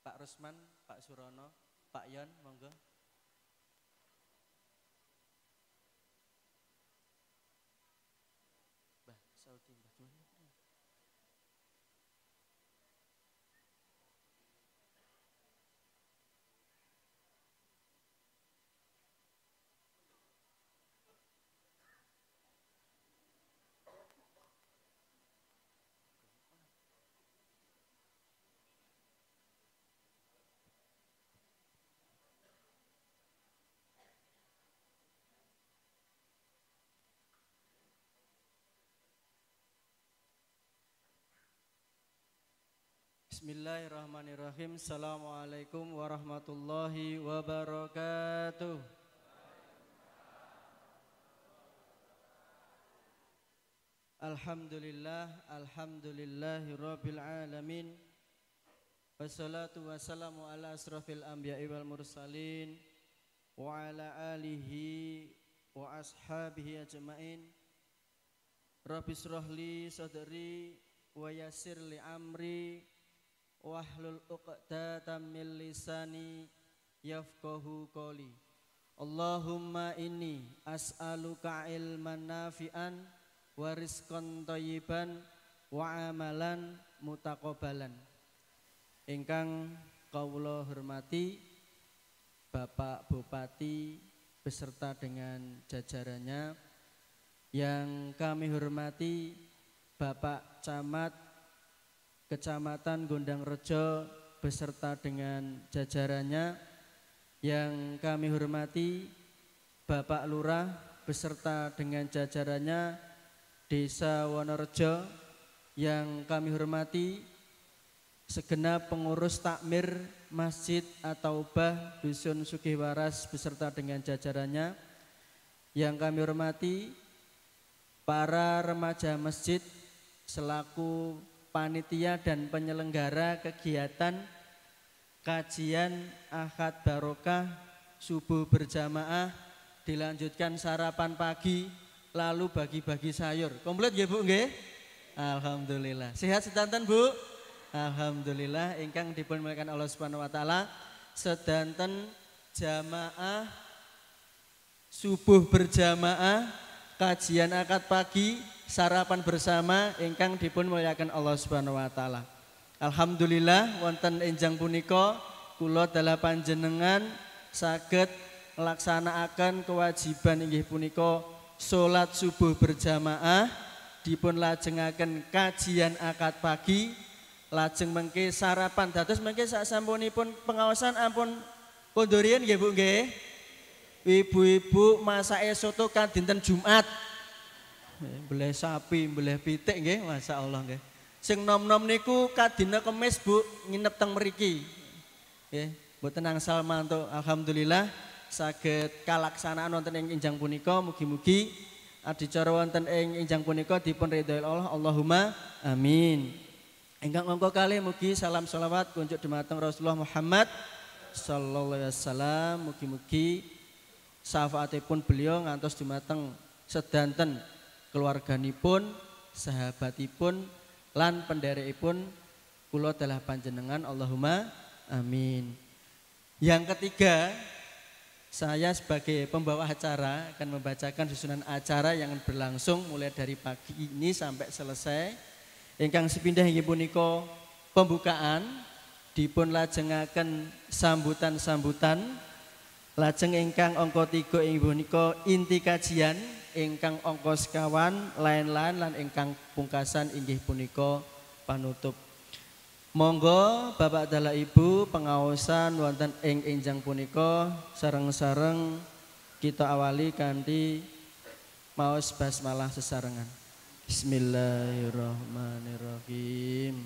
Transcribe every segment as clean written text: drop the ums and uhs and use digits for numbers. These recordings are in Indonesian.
Pak Rusman, Pak Surono, Pak Yon, monggo. Mbah Saudi, Mbah Joni. Bismillahirrahmanirrahim. Assalamualaikum warahmatullahi wabarakatuh. Alhamdulillahirabbil alamin. Wassalatu wassalamu ala asrofil anbiya'i wal mursalin wa ala alihi wa ashabihi ajmain. Rabbi shrahli sadri wa yassir li amri wahlul 'uqdatam min lisani yafqahu qawli. Allahumma inni as'aluka ilman nafi'an wa rizqan thayyiban wa amalan mutaqabbalan. Ingkang kawula hormati Bapak Bupati beserta dengan jajarannya, yang kami hormati Bapak Camat Kecamatan Gondangrejo beserta dengan jajarannya, yang kami hormati Bapak Lurah beserta dengan jajarannya Desa Wonorejo, yang kami hormati segenap pengurus takmir Masjid At-Taubah Dusun Sugihwaras beserta dengan jajarannya, yang kami hormati para remaja masjid selaku panitia dan penyelenggara kegiatan kajian Ahad Barokah subuh berjamaah, dilanjutkan sarapan pagi, lalu bagi-bagi sayur. Komplit nggih Bu nggih? Alhamdulillah. Sehat sedanten Bu? Alhamdulillah. Ingkang dipunmuliakan Allah Subhanahu wa taala, sedanten jamaah subuh berjamaah, kajian akad pagi, sarapan bersama ingkang dipun muliakan Allah Subhanahu wa taala. Alhamdulillah wonten enjang punika kula dalah panjenengan saged nglaksanakaken kewajiban inggih punika salat subuh berjamaah, dipun lajengaken kajian akad pagi, lajeng mengke sarapan. Dados mengke sasampunipun pengaosan ampun kondorian nggih Bu nggih. Ibu-ibu masake soto kan dinten Jumat. Mbeleh sapi, mbeleh pitik nggih, masyaallah nggih. Sing nom-nom niku kadina Kemis Bu nginep teng mriki. Nggih, mboten angsal mantuk. Alhamdulillah saged kalaksanaan wonten ing enjang punika. Mugi-mugi adicara wonten ing enjang punika dipun ridhoi Allah. Allahumma amin. Ingkang angka kalih mugi salam sholawat kunjuk dumateng Rasulullah Muhammad sallallahu alaihi wasallam. Mugi-mugi syafaatipun beliau ngantos dumateng sedanten keluarganipun, sahabatipun, lan penderekipun kula dalah panjenengan. Allahumma amin. Yang ketiga, saya sebagai pembawa acara akan membacakan susunan acara yang berlangsung mulai dari pagi ini sampai selesai. Ingkang sepindah inggih punika pembukaan, dipun lajengaken sambutan-sambutan. Lajeng ingkang angka 3 inggih punika inti kajian, ingkang angka sekawan lain-lain, lan ingkang pungkasan inggih punika panutup. Monggo Bapak dalah Ibu pengaosan wonten ing enjang punika sareng-sareng kita awali kanthi maos basmalah sesarengan. Bismillahirrahmanirrahim.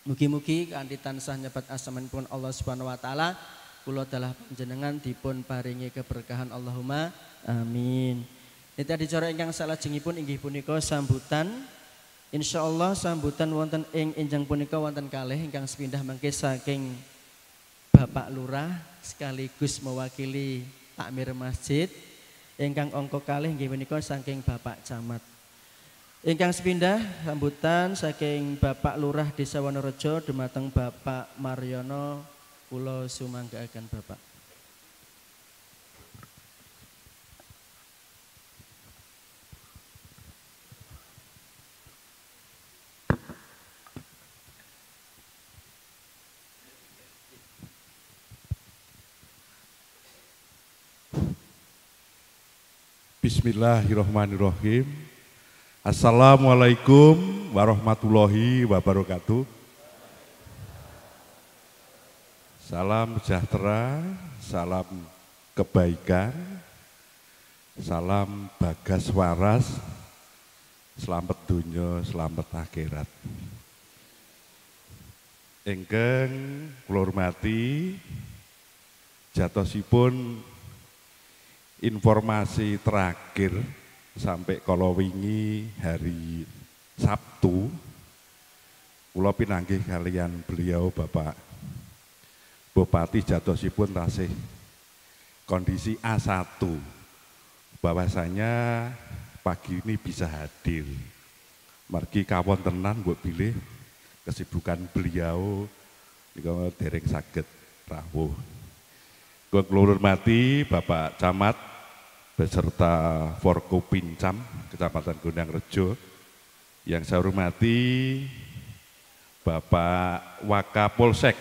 Mugi-mugi kanthi tansah nyebat asmanipun Allah Subhanahu wa taala, kula dalah panjenengan dipun paringi keberkahan. Allahumma amin. Nita dicara ingkang salajengipun inggih punika sambutan. Insyaallah sambutan wonten ing enjang punika wonten kalih ingkang sepindah mangke saking Bapak Lurah sekaligus mewakili takmir masjid. Ingkang angka kalih inggih punika saking Bapak Camat. Ingkang sepindah sambutan saking Bapak Lurah Desa Wonorejo dumateng Bapak Maryono kula sumanggaaken Bapak. Bismillahirrahmanirrahim. Assalamualaikum warahmatullahi wabarakatuh. Salam sejahtera, salam kebaikan, salam bagas waras, selamat dunia, selamat akhirat. Ingkang kula hormati, jatosipun informasi terakhir sampai kalau wingi hari Sabtu kula pinanggih kalian beliau Bapak Bupati jatosipun tasih kondisi A1 bahwasanya pagi ini bisa hadir. Margi kawon tenan mbok pilih kesibukan beliau niku dereng saged rawuh. Kula hormati Bapak Camat beserta Forkopincam Kecamatan Gondang Rejo, yang saya hormati Bapak Wakapolsek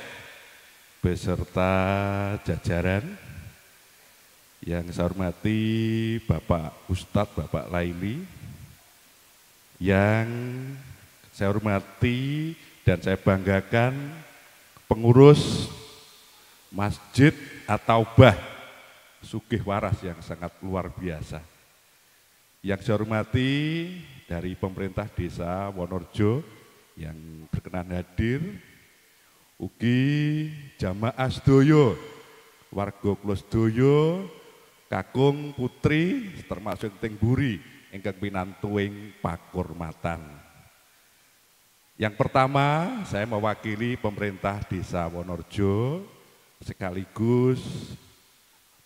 beserta jajaran, yang saya hormati Bapak Ustadz Bapak Laili, yang saya hormati dan saya banggakan pengurus Masjid At-Taubah Sugih Waras yang sangat luar biasa. Yang saya hormati dari pemerintah desa Wonorejo yang berkenan hadir, ugi jamaah sedoyo, warga kula sedoyo, kakung putri termasuk teng buri ingkang pinantuing pakurmatan. Yang pertama saya mewakili pemerintah desa Wonorejo sekaligus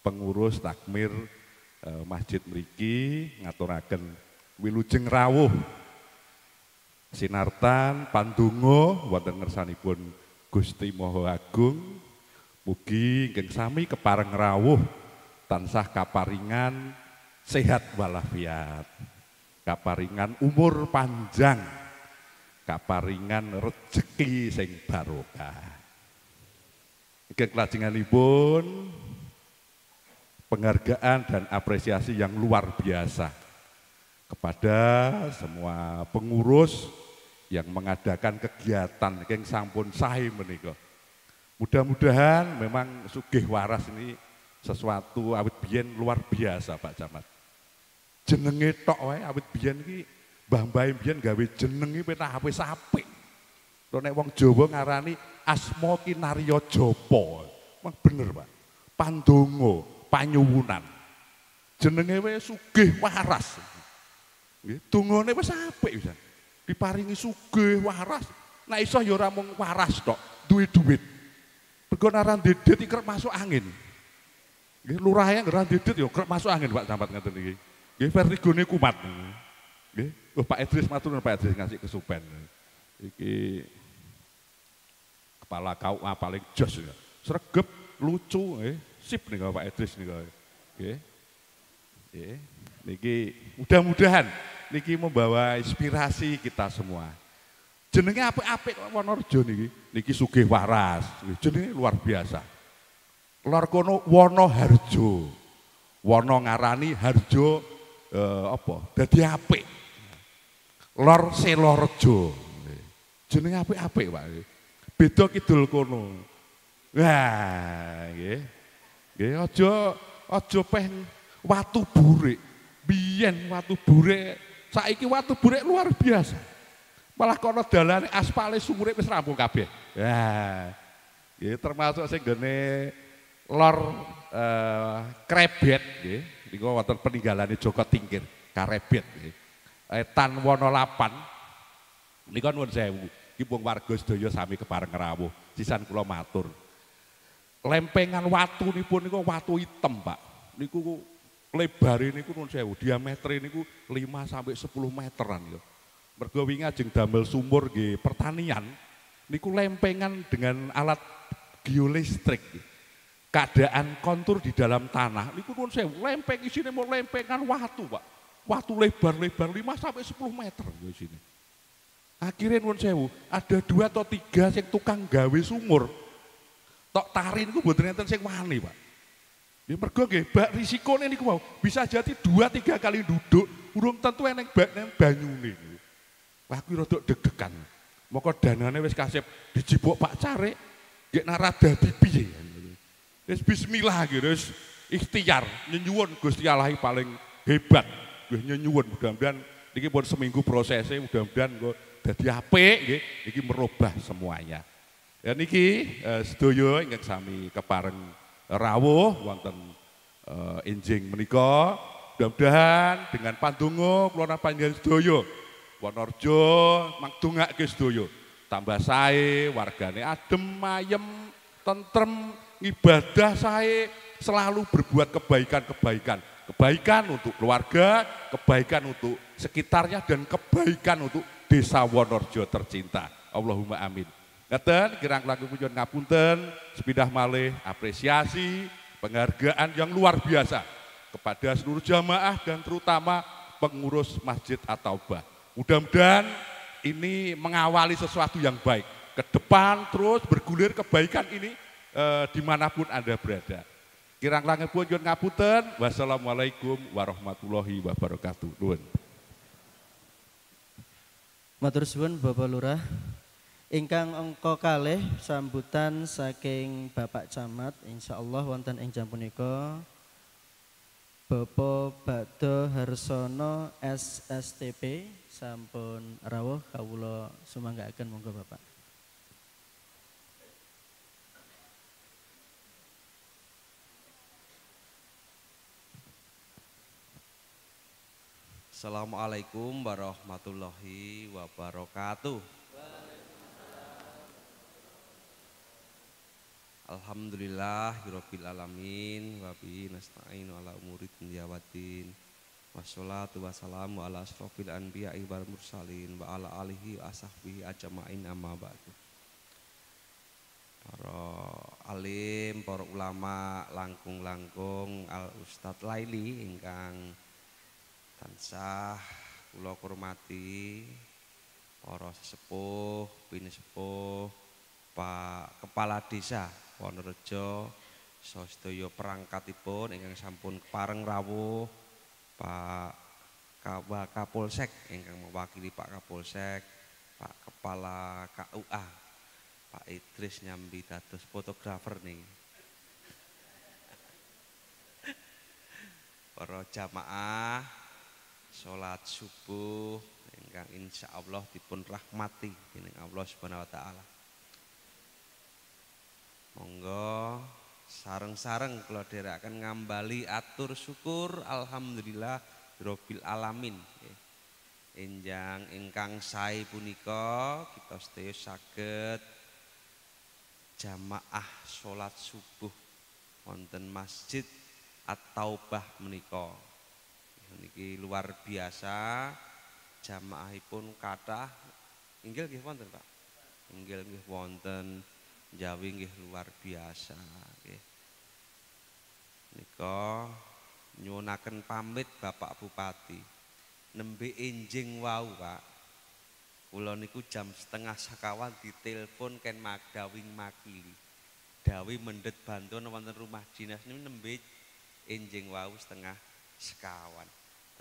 pengurus takmir masjid mriki ngaturaken wilujeng rawuh sinartan pandonga wonten ngersanipun Gusti Maha Agung, mugi ingkang sami kepareng rawuh tansah kaparingan sehat walafiat, kaparingan umur panjang, kaparingan rejeki sing barokah. Ingkang klajenganipun penghargaan dan apresiasi yang luar biasa kepada semua pengurus yang mengadakan kegiatan yang sampun sae menika. Mudah-mudahan memang Sugih Waras ini sesuatu awit biyen luar biasa Pak Camat. Jenenge tok wae awit biyen iki mbah-mbah biyen gawe jeneng iki penak wis apik. Lho nek wong Jawa ngarani asma kinarya japa. Wong bener Pak. Pandonga panyuwunan. Jenenge wis Sugih Waras. Nggih, dungane wis apik pisan. Diparingi sugih waras. Nek iso ya ora mung waras tok, duwe duit. Mergo nek dedet iki kerep masuk angin. Nggih, lurahe ora dedet ya kerep masuk angin Pak Camat ngeten iki. Nggih, vertigone kumat. Nggih, Pak Idris matur nuwun Pak Idris ngasih kesupen. Iki kepala KUA paling jos ya. Sregep, lucu nggih. Sip nih Pak Idris nih kau, niki mudah-mudahan niki membawa inspirasi kita semua. Jenenge apik-apik Wonorejo niki Sugih Waras, jenenge luar biasa. Lor kono Wonoharjo, Wono ngarani Harjo apa? Dadi apik. Lor Selorejo, jenenge apik-apik Pak. Beda kidul kono. Wah, nggih. Nggih, aja peh watu burik. Biyen watu burik, saiki watu burik luar biasa. Malah kono dalane aspale sumure wis rampung kabeh. Ya. Nggih, termasuk sing gene Lor Krebet nggih. Niku wonten peninggalane Joko Tingkir, Karebet nggih. Etan Wono 8. Nika nuwun sewu. Iki pun warga sedaya sami kepareng rawuh. Sisan kula matur. Lempengan watu nipun niku watu hitam Pak. Niku lebar niku nuwun sewu, diameter niku 5 sampai 10 meteran ya. Mergo wingi ajeng damel sumur nggih pertanian niku lempengan dengan alat geolistrik. Keadaan kontur di dalam tanah niku nuwun sewu lempeng isine mau lempengan watu, Pak. Watu lebar-lebar 5 sampai 10 meter di sini. Akhirnya nuwun sewu, ada 2 atau 3 sing tukang gawe sumur. Tok tarin niku mboten enten sing wani, Pak. Ya mergo nggih, bak risikone niku mau bisa jadi 2-3 kali duduk urung tentu eneng banyune. Wah kuwi rada deg-degan. Moko danane wis kasep dijibok Pak Carik, nggih narada piye. Wis bismillah gitu, wis ikhtiar nyenyuwun Gusti Allah paling hebat. Nggih nyenyuwun mudah-mudahan niki pun seminggu prosesnya mudah-mudahan kok dadi apik nggih, niki merubah semuanya. Ya niki sedaya ingkang sami kepareng rawuh wonten enjing menika, mudah-mudahan dengan pandonga kula panjenengan sedaya Wonorejo mangdongake sedaya tambah sae, wargane adem, ayem, tentrem, ibadah sae, selalu berbuat kebaikan-kebaikan. Kebaikan untuk keluarga, kebaikan untuk sekitarnya, dan kebaikan untuk desa Wonorejo tercinta. Allahumma amin. Ngeten, kirang-kirang punyun ngapunten, sepidah malih apresiasi, penghargaan yang luar biasa kepada seluruh jamaah dan terutama pengurus Masjid At-Taubah. Mudah-mudahan ini mengawali sesuatu yang baik. Ke depan terus bergulir kebaikan ini dimanapun Anda berada. Kirang-kirang punyun ngapunten. Wassalamualaikum warahmatullahi wabarakatuh. Nuwun. Matur suwun Bapak Lurah. Ingkang angka kalih sambutan saking Bapak Camat, insyaallah wonten ing jam punika Bapak Bakdo Harsono SSTP sampun rawuh kawula sumanggaaken monggo Bapak. Assalamualaikum warahmatullahi wabarakatuh. Alhamdulillahirabbil alamin wa bihi nasta'inu ala umuri dunya waddin. Wassalatu wassalamu ala asrofil anbiya'i wal mursalin wa ala alihi wa sahbihi ajma'in amma ba'du. Para alim, para ulama, langkung-langkung Al Ustadz Laili ingkang tansah kula hormati, para sesepuh, bini sepuh, Pak Kepala Desa Wonorejo, sedaya perangkatipun ingkang sampun kepareng rawuh, Pak Kapolsek ingkang mewakili Pak Kapolsek, Pak Kepala KUA, Pak Idris nyambi dados fotografer nih. Para jamaah salat subuh ingkang insyaallah dipun rahmati dening Allah Subhanahu wa taala. Monggo sareng-sareng kula dherekaken ngambali atur syukur alhamdulillah rabbil alamin. Enjang ingkang sae punika kita sedaya saged jamaah salat subuh wonten Masjid At-Taubah menika. Niki luar biasa, jamaahipun kathah inggil nggih wonten Pak. Inggil nggih wonten Jawi nggih luar biasa nggih. Nika nyuwunaken pamit Bapak Bupati. Nembe enjing wau, Pak. Kula niku jam 8:30 ditelepon ken Magdawing Makili. Dawi mendhet bantuan wonten rumah dinas niku nembe enjing wau 8:30.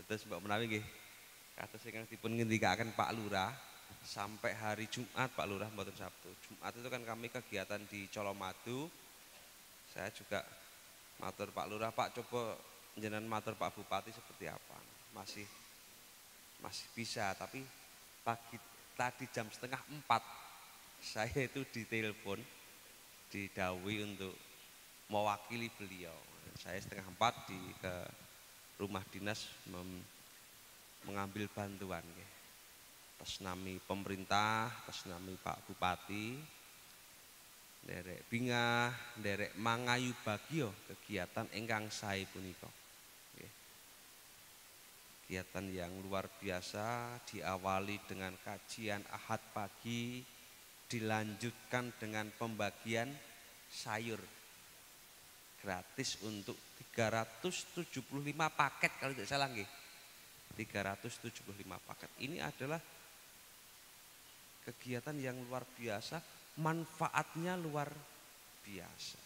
Terus Mbak menawi nggih kados ingkang dipun ngendikaken Pak Lurah. Sampai hari Jumat Pak Lurah mboten Sabtu. Jumat itu kan kami kegiatan di Colomadu. Saya juga matur Pak Lurah, Pak coba jenengan matur Pak Bupati seperti apa. Masih bisa, tapi pagi tadi jam 3:30 saya itu ditelepon, didhawuhi untuk mewakili beliau. Saya 3:30 ke rumah dinas mengambil bantuan. Atas nami pemerintah, atas nami Pak Bupati, derek bingah, derek mangayu bagio kegiatan ingkang sae punika. Kegiatan yang luar biasa diawali dengan kajian Ahad pagi, dilanjutkan dengan pembagian sayur gratis untuk 375 paket kalau tidak salah nggih. 375 paket. Ini adalah kegiatan yang luar biasa, manfaatnya luar biasa.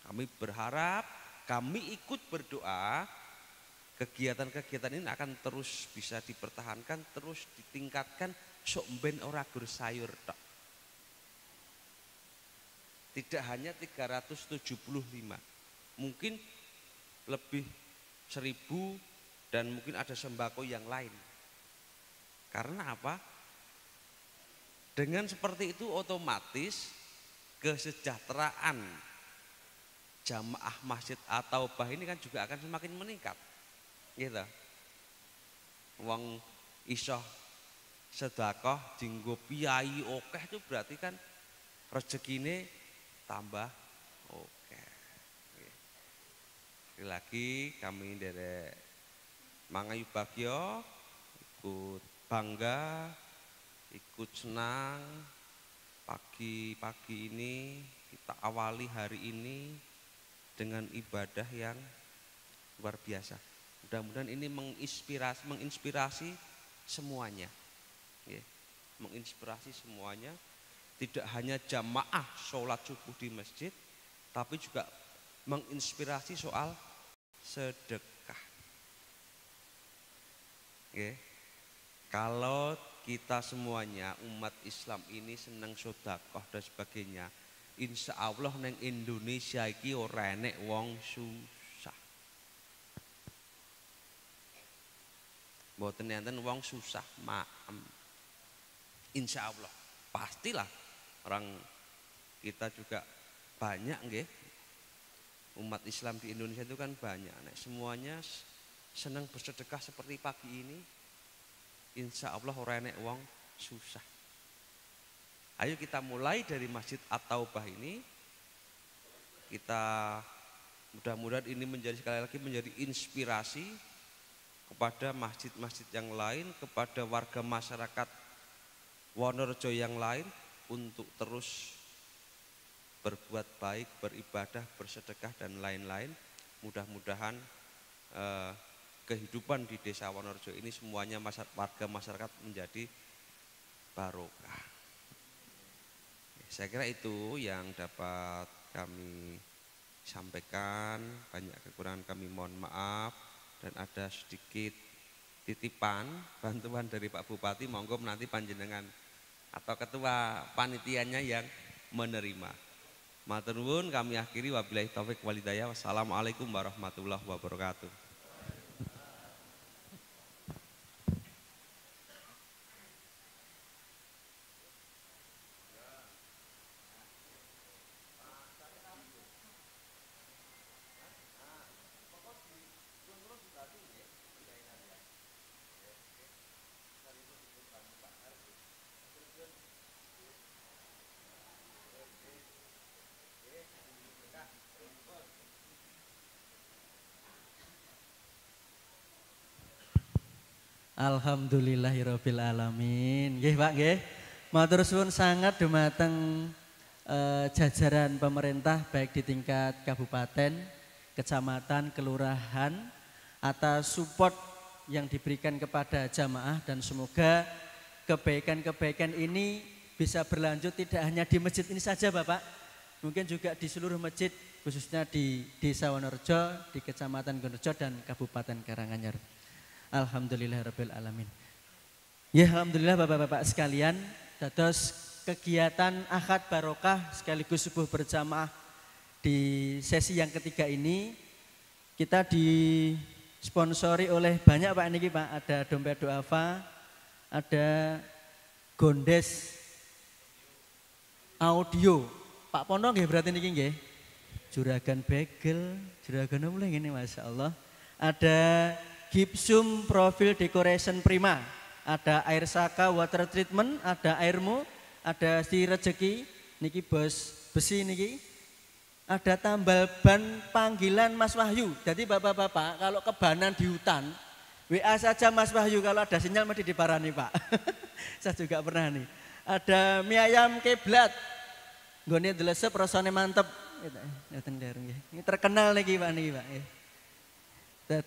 Kami berharap, kami ikut berdoa, kegiatan-kegiatan ini akan terus bisa dipertahankan, terus ditingkatkan, sok ben ora gur sayur tok. Tidak hanya 375, mungkin lebih 1000 dan mungkin ada sembako yang lain. Karena apa? Dengan seperti itu otomatis kesejahteraan jamaah masjid At-Taubah ini kan juga akan semakin meningkat. Gitu. Wong iso sedekah jinggo piyai akeh itu berarti kan rezekine tambah oke. Sekali lagi kami dari Mangayu Bagyo ikut bangga, ikut senang pagi-pagi ini kita awali hari ini dengan ibadah yang luar biasa. Mudah-mudahan ini menginspirasi semuanya. Ya, menginspirasi semuanya. Tidak hanya jamaah sholat subuh di masjid, tapi juga menginspirasi soal sedekah. Ya, kalau kita semuanya umat Islam ini senang sedekah dan sebagainya, insya Allah neng Indonesia iki ora enek wong susah. Mboten enten wong susah, maem. Insya Allah pastilah orang kita juga banyak nggih. Umat Islam di Indonesia itu kan banyak. Nek semuanya senang bersedekah seperti pagi ini, insya Allah ora enek wong susah. Ayo kita mulai dari Masjid At-Taubah ini. Kita mudah-mudahan ini menjadi sekali lagi menjadi inspirasi kepada masjid-masjid yang lain, kepada warga masyarakat Wonorejo yang lain untuk terus berbuat baik, beribadah, bersedekah dan lain-lain. Mudah-mudahan kehidupan di Desa Wonorejo ini semuanya warga masyarakat menjadi barokah. Saya kira itu yang dapat kami sampaikan. Banyak kekurangan kami mohon maaf, dan ada sedikit titipan bantuan dari Pak Bupati, monggo nanti panjenengan atau ketua panitianya yang menerima. Matur nuwun, kami akhiri wabillahi taufik wal hidayah. Wassalamualaikum warahmatullahi wabarakatuh. Alhamdulillahirabbil alamin. Nggih Pak nggih. Matur suwun sangat dumateng jajaran pemerintah baik di tingkat kabupaten, kecamatan, kelurahan atas support yang diberikan kepada jamaah, dan semoga kebaikan-kebaikan ini bisa berlanjut tidak hanya di masjid ini saja Bapak. Mungkin juga di seluruh masjid, khususnya di Desa Wonorejo, di Kecamatan Wonorejo dan Kabupaten Karanganyar. Alhamdulillahirabbil alamin. Ya alhamdulillah Bapak-bapak sekalian, dados kegiatan Ahad Barokah sekaligus subuh berjamaah di sesi yang ketiga ini kita disponsori oleh banyak Pak niki Pak, ada Dompet Duafa, ada Gondes Audio. Pak Pono nggih berarti niki nggih. Juragan Bagel, Juragan apa ngene masyaallah. Ada Gipsum Profil Decoration Prima, ada Air Saka Water Treatment, ada Airmu, ada Si Rezeki, niki bos besi niki. Ada tambal ban panggilan Mas Wahyu. Jadi bapak-bapak kalau kebanan di hutan WA saja Mas Wahyu kalau ada sinyal mesti diparani Pak. Saya juga pernah nih. Ada mie ayam kiblat. Nggone delesep rasane mantep. Ini terkenal nih Pak nih Pak.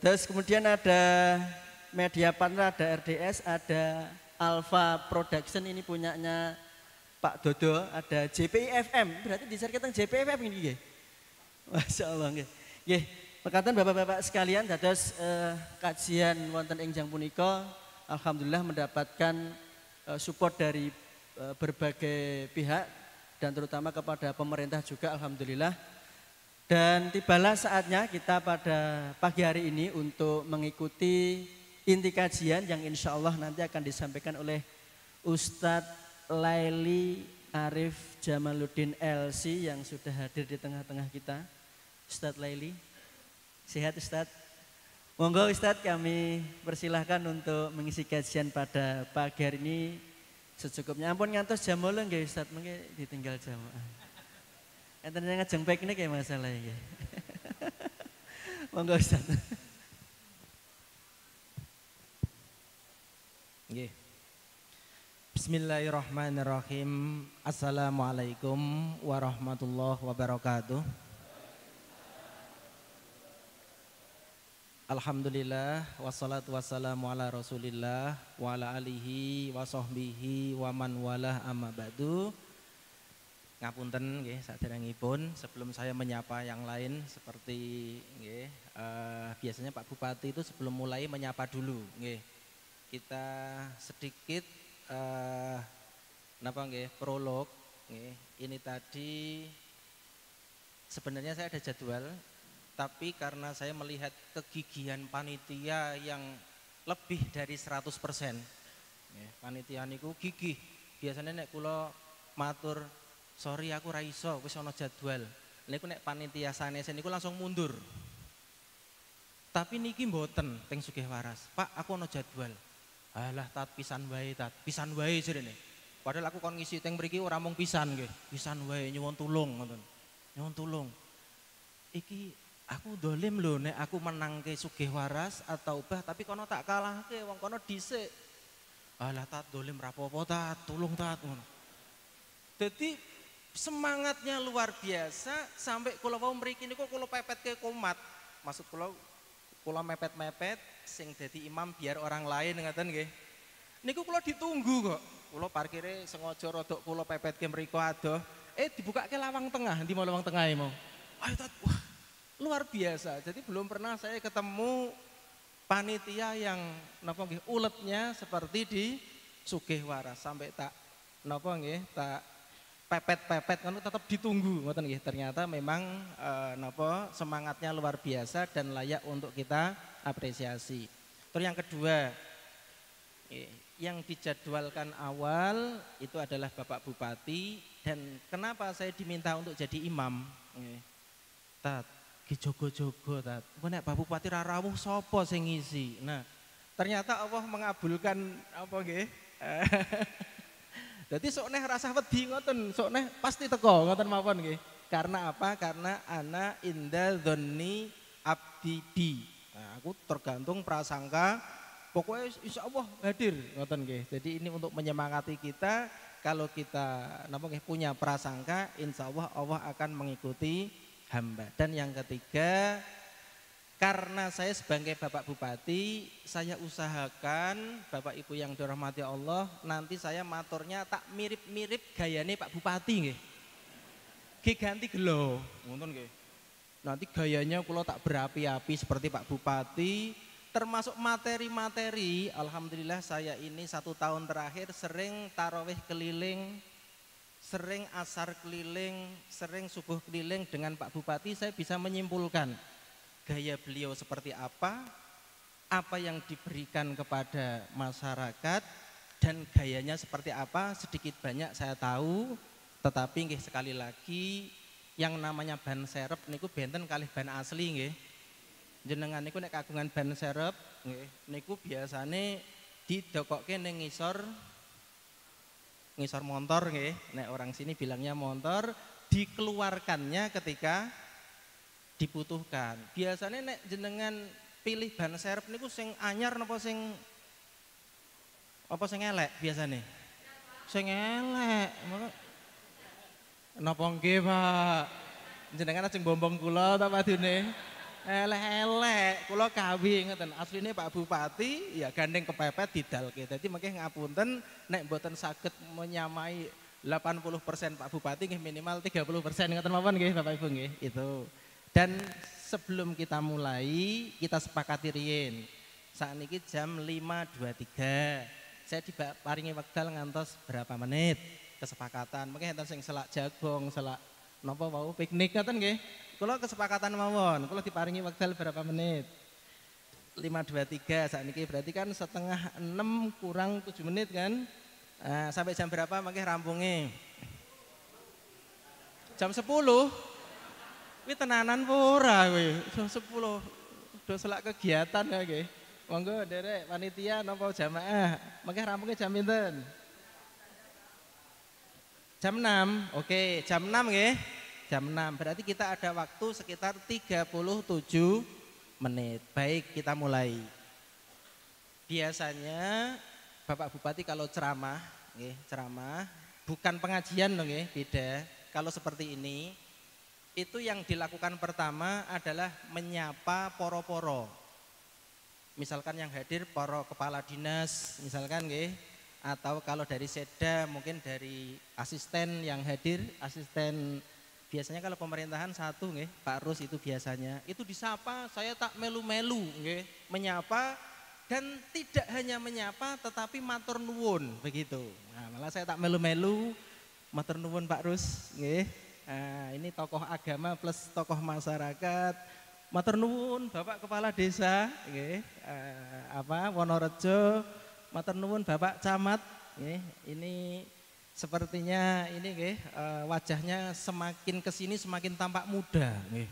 Terus kemudian ada Media Partner, ada RDS, ada Alpha Production ini punyanya Pak Dodo, ada JPIFM. Berarti di kita JPIFM ini nggih. Masya Allah nggih. Nggih, mekaten Bapak-bapak sekalian dados kajian wonten ing jang punika alhamdulillah mendapatkan support dari berbagai pihak dan terutama kepada pemerintah juga alhamdulillah. Dan tibalah saatnya kita pada pagi hari ini untuk mengikuti inti kajian yang insya Allah nanti akan disampaikan oleh Ustadz Laili Arif Jamaluddin LC yang sudah hadir di tengah-tengah kita. Ustadz Laili, sehat Ustadz? Monggo Ustadz kami persilahkan untuk mengisi kajian pada pagi hari ini secukupnya. Ampun ngantos jam 8 nggih Ustadz, mungkin ditinggal jamaah. Enten yang ngajeng baik ini kayak masalah ya. Monggo Ustadz. Nggih. Bismillahirrahmanirrahim. Assalamualaikum warahmatullahi wabarakatuh. Alhamdulillah wassalatu wassalamu ala Rasulillah wa ala alihi wa sahbihi wa man walah amma ba'du. Ngapunten nggih saderengipun sebelum saya menyapa yang lain seperti nggih biasanya Pak Bupati itu sebelum mulai menyapa dulu nggih. Kita sedikit prolog nggih. Ini tadi sebenarnya saya ada jadwal tapi karena saya melihat kegigihan panitia yang lebih dari 100%. Nggih, panitia niku gigih. Biasanya nek kula matur sorry aku ra iso wis ana jadwal. Niku nek panitia sanes niku langsung mundur. Tapi niki mboten teng Sugihwaras. Pak, aku ana jadwal. Alah tat pisan wae jarene. Padahal aku kon ngisi teng mriki ora mung pisan nggih. Pisan wae nyuwun tulung ngoten. Nyuwun tulung. Iki aku dolim lho nek aku menangke Sugihwaras atau bah tapi kono tak kalahke wong kono dhisik. Alah tat dolim ra apa-apa tat, tulung tat ngono. Dadi semangatnya luar biasa sampai kula wau mriki niku kula pepetke komat. Maksud kula mepet-mepet sing dadi imam biar orang lain ngaten nggih. Niku kula ditunggu kok. Kula parkire sengaja rodok kula pepetke mriko adoh. Dibukake lawang tengah, endi mau lawang tengah mau. Ayo tat, wah, luar biasa. Jadi belum pernah saya ketemu panitia yang napa nggih uletnya seperti di Sugihwaras sampai tak napa nggih tak pepet-pepet kan tetap ditunggu ngoten nggih. Ternyata memang semangatnya luar biasa dan layak untuk kita apresiasi. Terus yang kedua yang dijadwalkan awal itu adalah Bapak Bupati dan kenapa saya diminta untuk jadi imam? Tat, ki jogo-jogo tat. Engko nek Bapak Bupati ra rawuh sapa sing ngisi? Nah, ternyata Allah mengabulkan apa nggih? Jadi sok neh rasa wedi ngoten, sok neh pasti teko ngoten mawon nggih. Karena apa? Karena ana inda dzanni abdi bi. Nah, aku tergantung prasangka pokoknya insyaallah hadir ngoten nggih. Jadi ini untuk menyemangati kita kalau kita napa nggih punya prasangka insyaallah Allah akan mengikuti hamba. Dan yang ketiga karena saya sebagai Bapak Bupati, saya usahakan Bapak Ibu yang dirahmati Allah, nanti saya maturnya tak mirip-mirip gayane Pak Bupati nggih. Nggih ganti gelo, ngoten nggih. Nanti gayanya kula tak berapi-api seperti Pak Bupati, termasuk materi-materi. Alhamdulillah saya ini 1 tahun terakhir sering tarawih keliling, sering asar keliling, sering subuh keliling dengan Pak Bupati, saya bisa menyimpulkan gaya beliau seperti apa yang diberikan kepada masyarakat dan gayanya seperti apa sedikit banyak saya tahu. Tetapi nggih sekali lagi yang namanya ban serep niku benten kalih ban asli nggih. Jenengan niku nek kagungan ban serep nggih niku biasane didokokke ning ngisor motor nggih. Nek orang sini bilangnya motor, dikeluarkannya ketika dibutuhkan. Biasanya nek jenengan pilih ban serep niku sing anyar napa sing elek biasane? Sing elek. Napa nggih, Pak? Jenengan ajeng bombong kula ta padune? Elek-elek, kula kawin ngeten. Asline Pak Bupati ya gandeng kepepet didalke. Dadi mengke ngapunten nek mboten saged menyamai 80% Pak Bupati nggih minimal 30% ngeten mawon nggih Bapak Ibu nggih. Itu. Dan sebelum kita mulai, kita sepakati riyin. Sakniki jam 5.23. Saya diparingi wekdal ngantos berapa menit kesepakatan. Mungkin enten sing selak jagong, selak napa wau piknik ngoten nggih. Kula kesepakatan mawon, kula diparingi wekdal berapa menit. 5.23 sakniki berarti kan setengah 6 kurang 7 menit kan. Sampai jam berapa mangke rampungnya? Jam 10. Kuwi tenanan apa ora kuwi? Jam 10. Do selak kegiatan ya nggih. Monggo derek panitia napa jamaah. Mangke rampungnya jam pinten? Jam 6. Oke, jam 6 nggih. Jam 6. Berarti kita ada waktu sekitar 37 menit. Baik, kita mulai. Biasanya Bapak Bupati kalau ceramah, nggih, ceramah bukan pengajian loh nggih, beda. Kalau seperti ini itu yang dilakukan pertama adalah menyapa poro-poro. Misalkan yang hadir para kepala dinas, misalkan nggih, atau kalau dari Seda mungkin dari asisten yang hadir, asisten biasanya kalau pemerintahan satu nggih, Pak Rus itu biasanya. Itu disapa, saya tak melu-melu nggih, menyapa dan tidak hanya menyapa tetapi matur nuwun begitu. Nah, malah saya tak melu-melu matur nuwun Pak Rus nggih. Nah, ini tokoh agama plus tokoh masyarakat. Matur nuwun Bapak Kepala Desa nggih, Wonorejo. Matur nuwun Bapak Camat nggih. Ini sepertinya ini nggih, wajahnya semakin kesini semakin tampak muda nggih.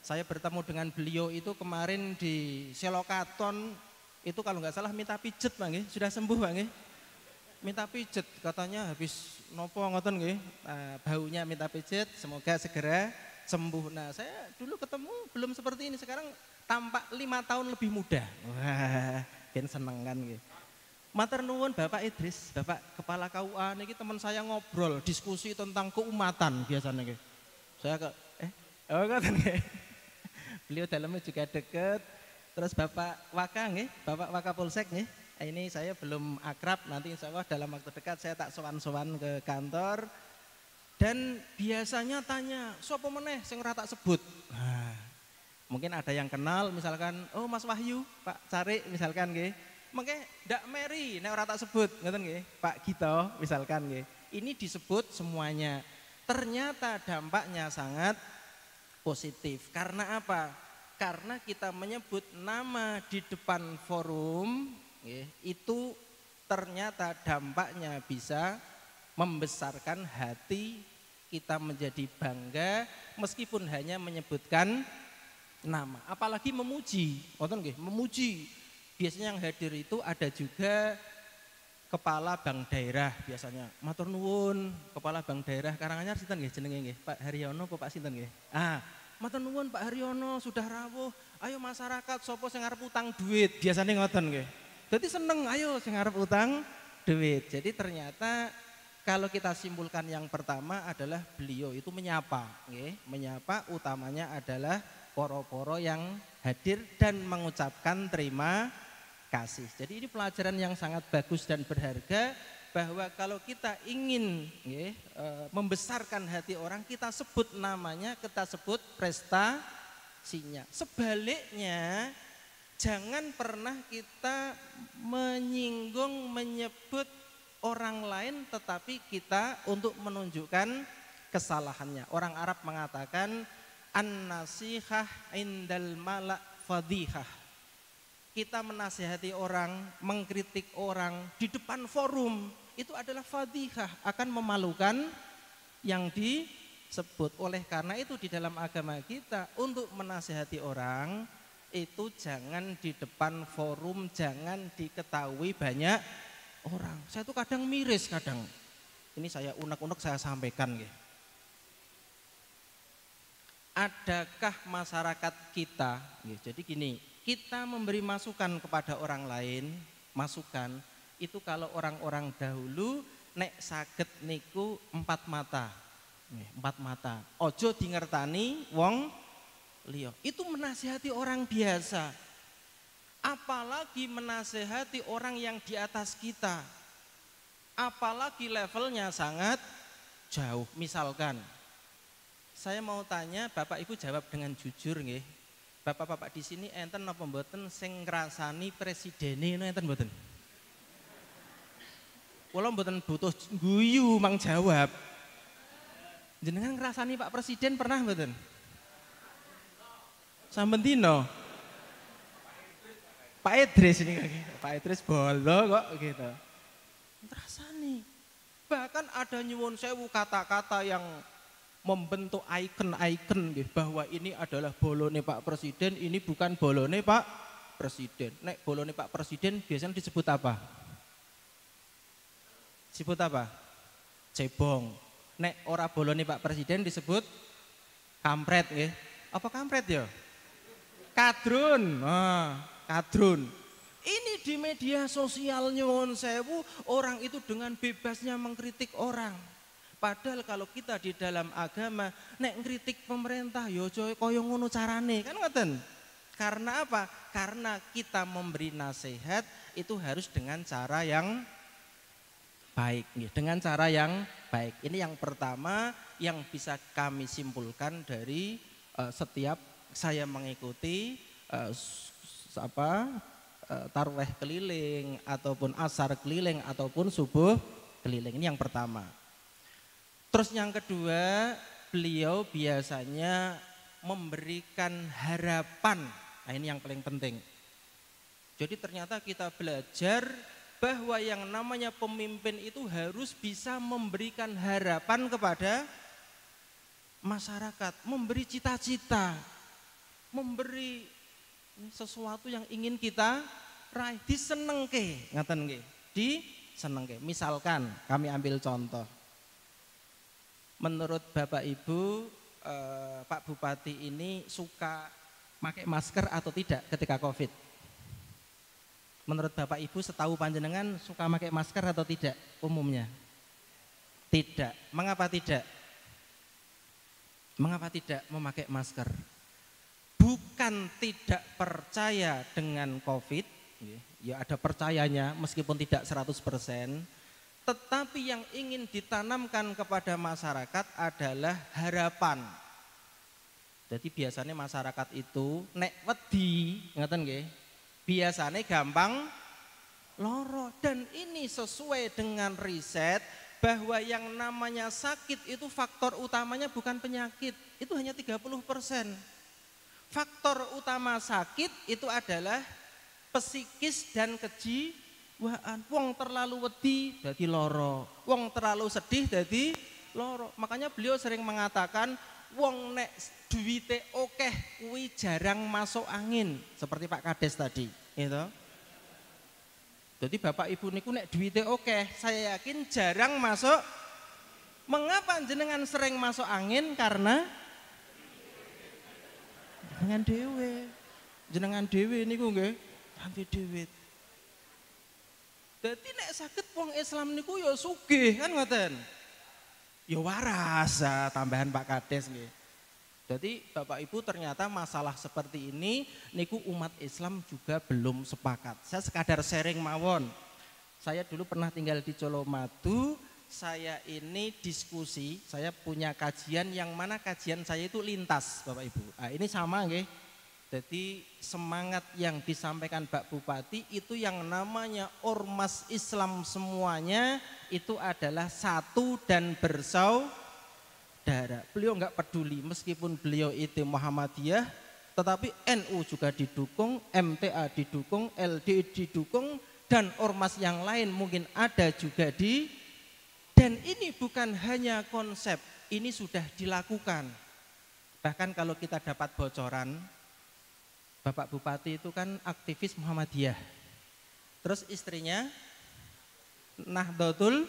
Saya bertemu dengan beliau itu kemarin di Selokaton itu kalau nggak salah minta pijet Pak nggih, sudah sembuh Pak nggih. Minta pijet katanya habis nopo ngoten nggih, baunya minta pijet, semoga segera sembuh. Nah, saya dulu ketemu belum seperti ini, sekarang tampak 5 tahun lebih muda. Wah, ben seneng kan nggih. Matur nuwun Bapak Idris, Bapak Kepala KUA niki teman saya ngobrol, diskusi tentang keumatan biasanya nggih. Saya ngoten nggih. Beliau dalamnya juga deket. Terus Bapak Waka nggih, Bapak Waka Polsek nggih. Ini saya belum akrab, nanti insya Allah dalam waktu dekat saya tak sowan-sowan ke kantor. Dan biasanya tanya, sopo meneh sing ora tak sebut. Nah, mungkin ada yang kenal, misalkan, oh Mas Wahyu, Pak Cari misalkan nggih. Mengke ndak Mary nek ora tak sebut, ngoten nggih. Pak Gito misalkan nggih. Ini disebut semuanya. Ternyata dampaknya sangat positif. Karena apa? Karena kita menyebut nama di depan forum, itu ternyata dampaknya bisa membesarkan hati kita menjadi bangga meskipun hanya menyebutkan nama. Apalagi memuji, memuji. Biasanya yang hadir itu ada juga kepala bank daerah biasanya. Matur nuwun, kepala bank daerah Karanganyar sinten nggih jenenge nggih? Pak Haryono apa Pak sinten nggih? Matur nuwun Pak Haryono sudah rawuh. Ayo masyarakat sapa sing arep utang duit, biasanya ngoten nggih. Jadi seneng, ayo sing arep utang duit. Jadi ternyata kalau kita simpulkan yang pertama adalah beliau itu menyapa, nggih. Menyapa utamanya adalah poro-poro yang hadir dan mengucapkan terima kasih. Jadi ini pelajaran yang sangat bagus dan berharga bahwa kalau kita ingin membesarkan hati orang, kita sebut namanya, kita sebut prestasinya. Sebaliknya, jangan pernah kita menyinggung, menyebut orang lain tetapi kita untuk menunjukkan kesalahannya. Orang Arab mengatakan an-nasihah indal mala' fadhihah. Kita menasihati orang, mengkritik orang di depan forum itu adalah fadhihah, akan memalukan yang disebut. Oleh karena itu di dalam agama kita untuk menasihati orang itu jangan di depan forum, jangan diketahui banyak orang. Saya tuh kadang miris kadang. Ini saya unek-unek saya sampaikan nggih. Adakah masyarakat kita, jadi gini, kita memberi masukan kepada orang lain, masukan itu kalau orang-orang dahulu nek saged niku empat mata. Empat mata. Ojo dingertani wong liya. Itu menasihati orang biasa. Apalagi menasihati orang yang di atas kita. Apalagi levelnya sangat jauh. Misalkan saya mau tanya, Bapak Ibu jawab dengan jujur nggih. Bapak-bapak di sini enten napa mboten sing ngrasani presidene enten mboten? Kula mboten butuh guyu mang jawab. Jenengan ngrasani Pak Presiden pernah mboten? Sampun dino. Pak Idris ini Pak Idris bolo kok gitu. Ngrasani. Bahkan ada nyuwun sewu kata-kata yang membentuk ikon-ikon bahwa ini adalah bolone Pak Presiden, ini bukan bolone Pak Presiden. Nek bolone Pak Presiden biasanya disebut apa? Disebut apa? Cebong. Nek ora bolone Pak Presiden disebut kampret nggih. Apa kampret ya? Kadrun. Kadrun. Ini di media sosial nyuwun sewu orang itu dengan bebasnya mengkritik orang. Padahal kalau kita di dalam agama nek ngritik pemerintah ya aja kaya ngono carane, kan ngoten. Karena apa? Karena kita memberi nasihat itu harus dengan cara yang baik, dengan cara yang baik. Ini yang pertama yang bisa kami simpulkan dari setiap saya mengikuti tarweh keliling ataupun asar keliling ataupun subuh keliling. Ini yang pertama. Terus yang kedua, beliau biasanya memberikan harapan. Nah, ini yang paling penting. Jadi ternyata kita belajar bahwa yang namanya pemimpin itu harus bisa memberikan harapan kepada masyarakat, memberi cita-cita, memberi sesuatu yang ingin kita raih, disenengke, ngaten nggih, disenengke. Misalkan kami ambil contoh. Menurut Bapak Ibu, Pak Bupati ini suka pakai masker atau tidak ketika Covid? Menurut Bapak Ibu setahu panjenengan suka pakai masker atau tidak umumnya? Tidak. Mengapa tidak? Mengapa tidak memakai masker? Bukan tidak percaya dengan Covid, ya ada percayanya meskipun tidak 100%, tetapi yang ingin ditanamkan kepada masyarakat adalah harapan. Jadi biasanya masyarakat itu nek wedi, ngaten nggih? Biasanya gampang loro, dan ini sesuai dengan riset bahwa yang namanya sakit itu faktor utamanya bukan penyakit, itu hanya 30%. Faktor utama sakit itu adalah psikis dan kejiwaan. Wong terlalu wedi dadi loro, wong terlalu sedih dadi loro. Makanya beliau sering mengatakan wong nek duwite okeh kuwi jarang masuk angin, seperti Pak Kades tadi, gitu. Jadi Bapak Ibu niku nek duwite okeh, saya yakin jarang masuk. Mengapa jenengan sering masuk angin? Karena jenengan dhewe niku nggih ganti duit. Dadi nek saged wong Islam niku ya sugih kan ngoten. Ya waras, tambahan Pak Kades nggih. Jadi Bapak Ibu ternyata masalah seperti ini niku umat Islam juga belum sepakat. Saya sekadar sharing mawon. Saya dulu pernah tinggal di Colomadu, saya ini diskusi, saya punya kajian yang mana kajian saya itu lintas Bapak Ibu. Nah, ini sama nggih. Jadi semangat yang disampaikan Pak Bupati itu yang namanya ormas Islam semuanya itu adalah satu dan bersaudara. Beliau nggak peduli meskipun beliau itu Muhammadiyah, tetapi NU juga didukung, MTA didukung, LDI didukung, dan ormas yang lain mungkin ada juga dan ini bukan hanya konsep, ini sudah dilakukan. Bahkan kalau kita dapat bocoran, Bapak Bupati itu kan aktivis Muhammadiyah, terus istrinya Nahdlatul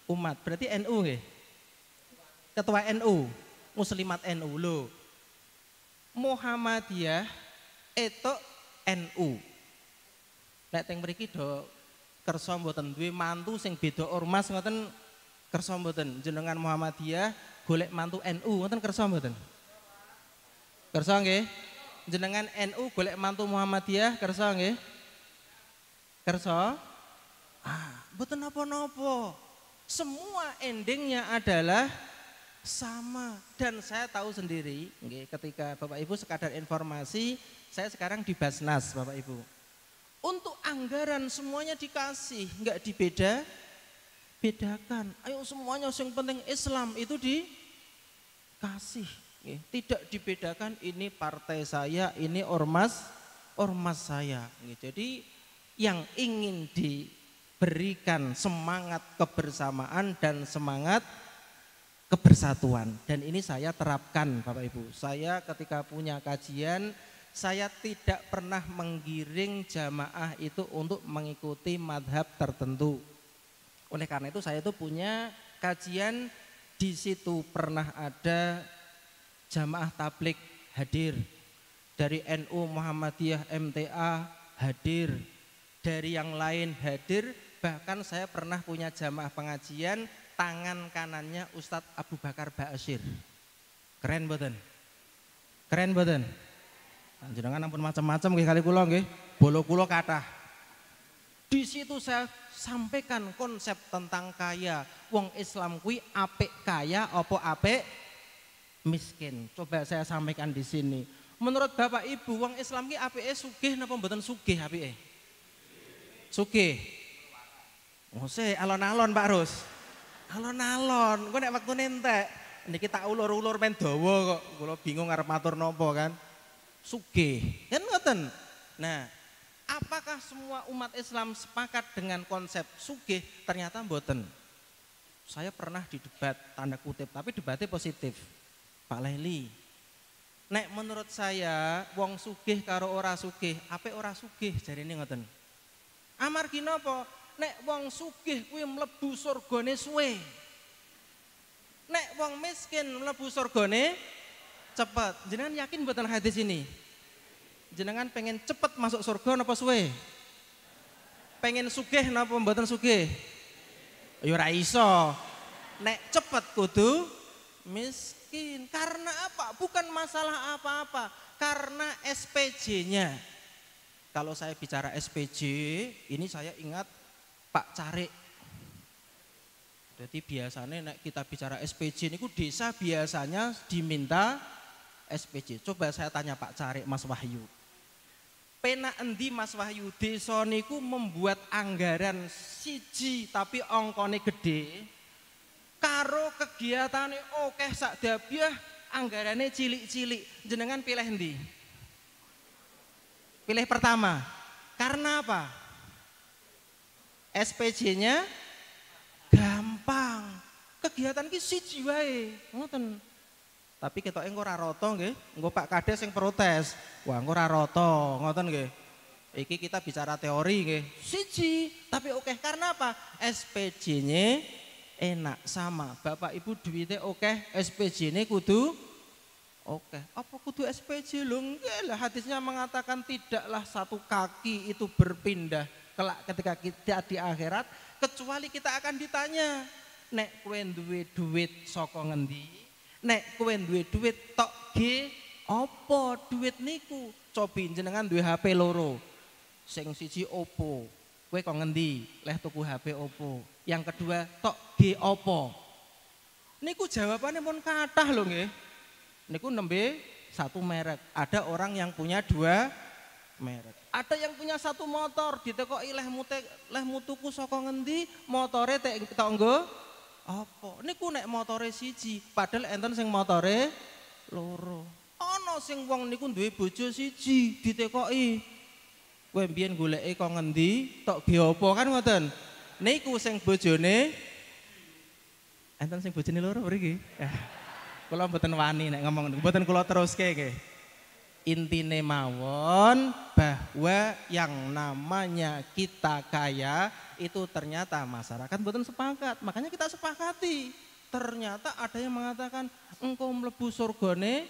Umat, berarti NU nggih. Ketua NU, Muslimat NU lho. Muhammadiyah itu NU. Nek teng mriki do kersa mboten duwe mantu sing beda ormas ngoten kersa mboten. Jenengan Muhammadiyah golek mantu NU ngoten kersa mboten? Kersa nggih? Jenengan NU golek mantu Muhammadiyah kersa nggih? Kersa? Mboten napa-napa. Semua endingnya adalah sama dan saya tahu sendiri ketika Bapak Ibu sekadar informasi, saya sekarang di Basnas Bapak Ibu. Untuk anggaran semuanya dikasih, enggak bedakan. Ayo semuanya yang penting Islam itu dikasih, tidak dibedakan ini partai saya, ini ormas saya. Jadi yang ingin diberikan semangat kebersamaan dan semangat kebersatuan, dan ini saya terapkan Bapak Ibu. Saya ketika punya kajian, saya tidak pernah menggiring jamaah itu untuk mengikuti madhab tertentu. Oleh karena itu saya itu punya kajian, di situ pernah ada jamaah tablik hadir, dari NU Muhammadiyah MTA hadir, dari yang lain hadir, bahkan saya pernah punya jamaah pengajian tangan kanannya Ustadz Abu Bakar Ba'asyir. Keren mboten? Keren mboten? Jenengan ampun macam-macam nggih kali kula nggih. Bolo kula kathah. Di situ saya sampaikan konsep tentang kaya. Wong Islam kuwi apik kaya apa apik miskin. Coba saya sampaikan di sini. Menurut Bapak Ibu, wong Islam ki apike sugih napa mboten sugih apike? Sugih. Mose alon-alon Pak Rus. Alon-alon, kok nek wektune entek. Niki tak ulur-ulur men dawa kok. Kula bingung arep matur napa kan. Sugih. Kan ngoten. Nah, apakah semua umat Islam sepakat dengan konsep sugih? Ternyata mboten. Saya pernah di debat tanda kutip, tapi debatnya positif. Pak Leli. Nek menurut saya wong sugih karo ora sugih, apik ora sugih jarine ngoten. Amargi napa? Nek wong sugih kuwi mlebu surgane suwe. Nek wong miskin mlebu surgane cepet. Jenengan yakin mboten hadis ini? Jenengan pengen cepet masuk surga napa suwe? Pengen sugih napa mboten sugih? Ya ora iso. Nek cepet kudu miskin. Karena apa? Bukan masalah apa-apa. Karena SPJ-nya. Kalau saya bicara SPJ, ini saya ingat Pak Carik. Jadi biasanya nek kita bicara SPJ niku desa biasanya diminta SPJ. Coba saya tanya Pak Carik, Mas Wahyu. Penak endi Mas Wahyu desa niku membuat anggaran siji tapi ongkone gede, karo kegiatane akeh sak dabiah anggarane cilik-cilik. Jenengan pilih endi? Pilih pertama. Karena apa? SPJ-nya gampang. Kegiatan ki siji wae, ngoten. Tapi ketoke engko ora rata nggih. Engko Pak Kades sing protes. Wah, engko ora rata, ngoten nggih. Iki kita bicara teori nggih. Siji, tapi oke. Karena apa? SPJ-nya enak sama. Bapak Ibu duwite oke, SPJ-ne kudu oke. Apa kudu SPJ lho? Enggak lah, hadisnya mengatakan tidaklah satu kaki itu berpindah kelak ketika kita di akhirat, kecuali kita akan ditanya, nek kowe duwe duit saka ngendi? Nek kowe duwe duit tok ge apa duit niku? Cobi jenengan duwe HP loro. Sing siji Oppo. Kowe kok ngendi? Leh tuku HP Oppo. Yang kedua tok ge apa? Niku jawabannya pun kathah lho nggih. Niku nembe satu merek. Ada orang yang punya dua merek. Ada yang punya satu motor, ditekoki lehmu tuku saka ngendi, motore tek nggo apa? Niku nek motore siji, padahal enten sing motore loro. Ana sing wong niku duwe bojo siji, ditekoki. Kowe mbiyen goleki kok ngendi, tok ge apa kan ngoten. Niku sing bojone enten sing bojone loro mriki. Kula mboten wani nek ngomong, mboten kula teruske nggih. Intine mawon bahwa yang namanya kita kaya itu ternyata masyarakat mboten sepakat. Makanya kita sepakati. Ternyata ada yang mengatakan engkau mlebu surgane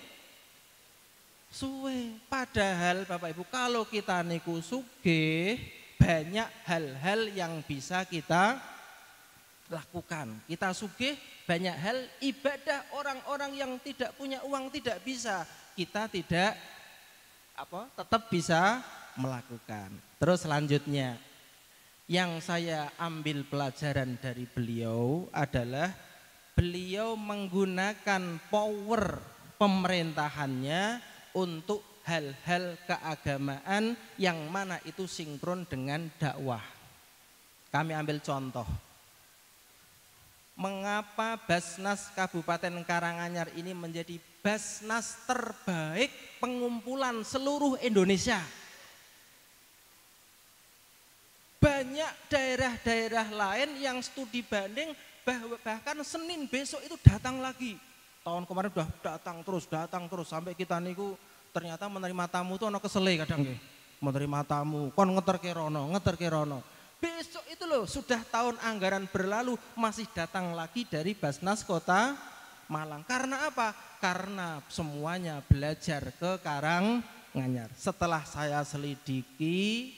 Suwe. Padahal Bapak Ibu kalau kita niku sugih, banyak hal-hal yang bisa kita lakukan. Kita sugih, banyak hal ibadah orang-orang yang tidak punya uang tidak bisa. Kita tidak tetap bisa melakukan. Terus selanjutnya yang saya ambil pelajaran dari beliau adalah beliau menggunakan power pemerintahannya untuk hal-hal keagamaan yang mana itu sinkron dengan dakwah. Kami ambil contoh. Mengapa Basnas Kabupaten Karanganyar ini menjadi Basnas terbaik pengumpulan seluruh Indonesia? Banyak daerah-daerah lain yang studi banding bahkan Senin besok itu datang lagi. Tahun kemarin udah datang terus sampai kita niku ternyata menerima tamu tuh ono kesele kadang nggih. Menerima tamu, kon ngeter kerono. Besok itu loh sudah tahun anggaran berlalu masih datang lagi dari Basnas Kota Malang. Karena apa? Karena semuanya belajar ke Karanganyar. Setelah saya selidiki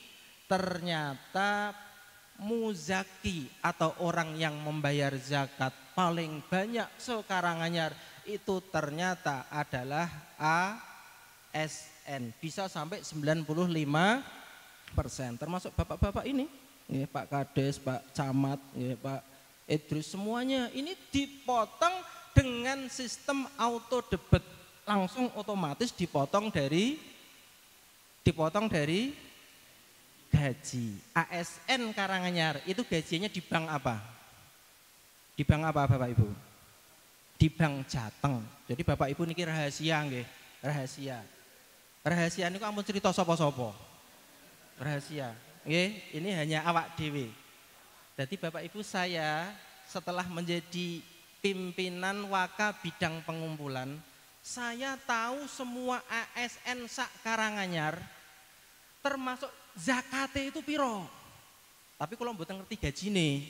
ternyata muzaki atau orang yang membayar zakat paling banyak se-Karanganyar itu ternyata adalah ASN. Bisa sampai 95%. Termasuk bapak-bapak ini. Ya, Pak Kades, Pak Camat, ya, Pak Idris, semuanya ini dipotong dengan sistem auto debit. Langsung otomatis dipotong dari gaji. ASN Karanganyar itu gajinya di bank apa? Di bank apa Bapak Ibu? Di Bank Jateng. Jadi Bapak Ibu niki rahasia nggih, rahasia. Rahasia niku ampun cerita sapa-sapa. Rahasia. Nggih, ini hanya awak dhewe. Jadi Bapak Ibu saya setelah menjadi pimpinan Waka bidang pengumpulan, saya tahu semua ASN sak Karanganyar termasuk zakate itu piro. Tapi kalau mboten ngerti gajine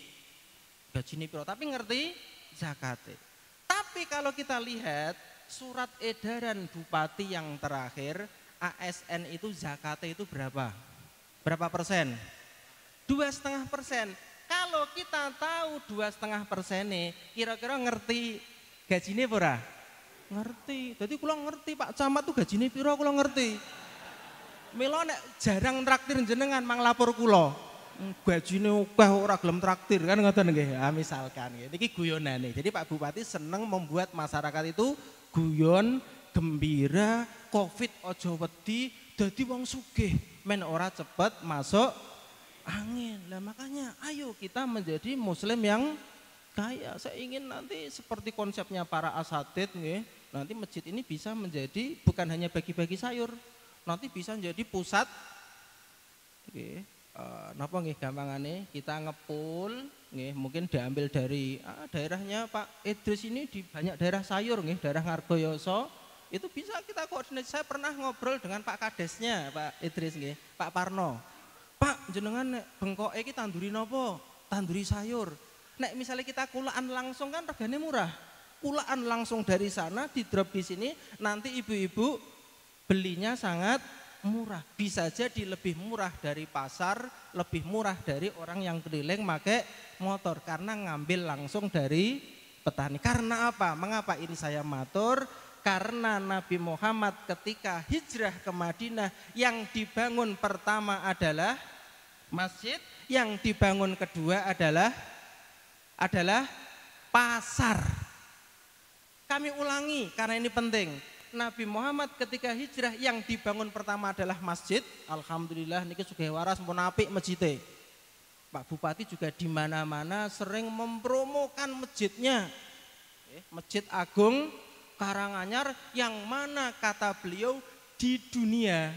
piro, tapi ngerti zakate. Tapi kalau kita lihat surat edaran Bupati yang terakhir, ASN itu zakate itu berapa? Berapa persen? 2,5%. Kalau kita tahu 2,5% nih, kira-kira ngerti gajine ora? Ngerti. Jadi kula ngerti Pak Camat tuh gajine piro kula ngerti. Mila nek jarang traktir jenengan mang lapor kula. Gajine akeh ora gelem traktir kan ngoten nggih. Ya, misalkan nggih. Niki guyonane. Jadi Pak Bupati seneng membuat masyarakat itu guyon, gembira, Covid ojo wedi, dadi wong sugih. Men ora cepet masuk angin. Lah makanya ayo kita menjadi muslim yang kaya. Saya ingin nanti seperti konsepnya para asatid nggih. Nanti masjid ini bisa menjadi bukan hanya bagi-bagi sayur. Nanti bisa menjadi pusat nggih. Napa nggih gampangane kita ngepul nggih, mungkin diambil dari daerahnya Pak Idris ini di banyak daerah sayur nggih, daerah Ngargoyoso. Itu bisa kita koordinasi. Saya pernah ngobrol dengan Pak Kadesnya, Pak Idris nggih, Pak Parno. Pak, jenengan bengkoke iki tanduri napa? Tanduri sayur. Nek misalnya kita kulaan langsung kan regane murah. Kulaan langsung dari sana di drop di sini, nanti ibu-ibu belinya sangat murah. Bisa jadi lebih murah dari pasar, lebih murah dari orang yang keliling pakai motor karena ngambil langsung dari petani. Karena apa? Mengapa ini saya matur? Karena Nabi Muhammad ketika hijrah ke Madinah yang dibangun pertama adalah masjid, yang dibangun kedua adalah pasar. Kami ulangi karena ini penting. Nabi Muhammad ketika hijrah yang dibangun pertama adalah masjid. Alhamdulillah niki sugih waras mun apik masjide. Pak Bupati juga di mana-mana sering mempromokan masjidnya. Masjid Agung Karanganyar yang mana kata beliau di dunia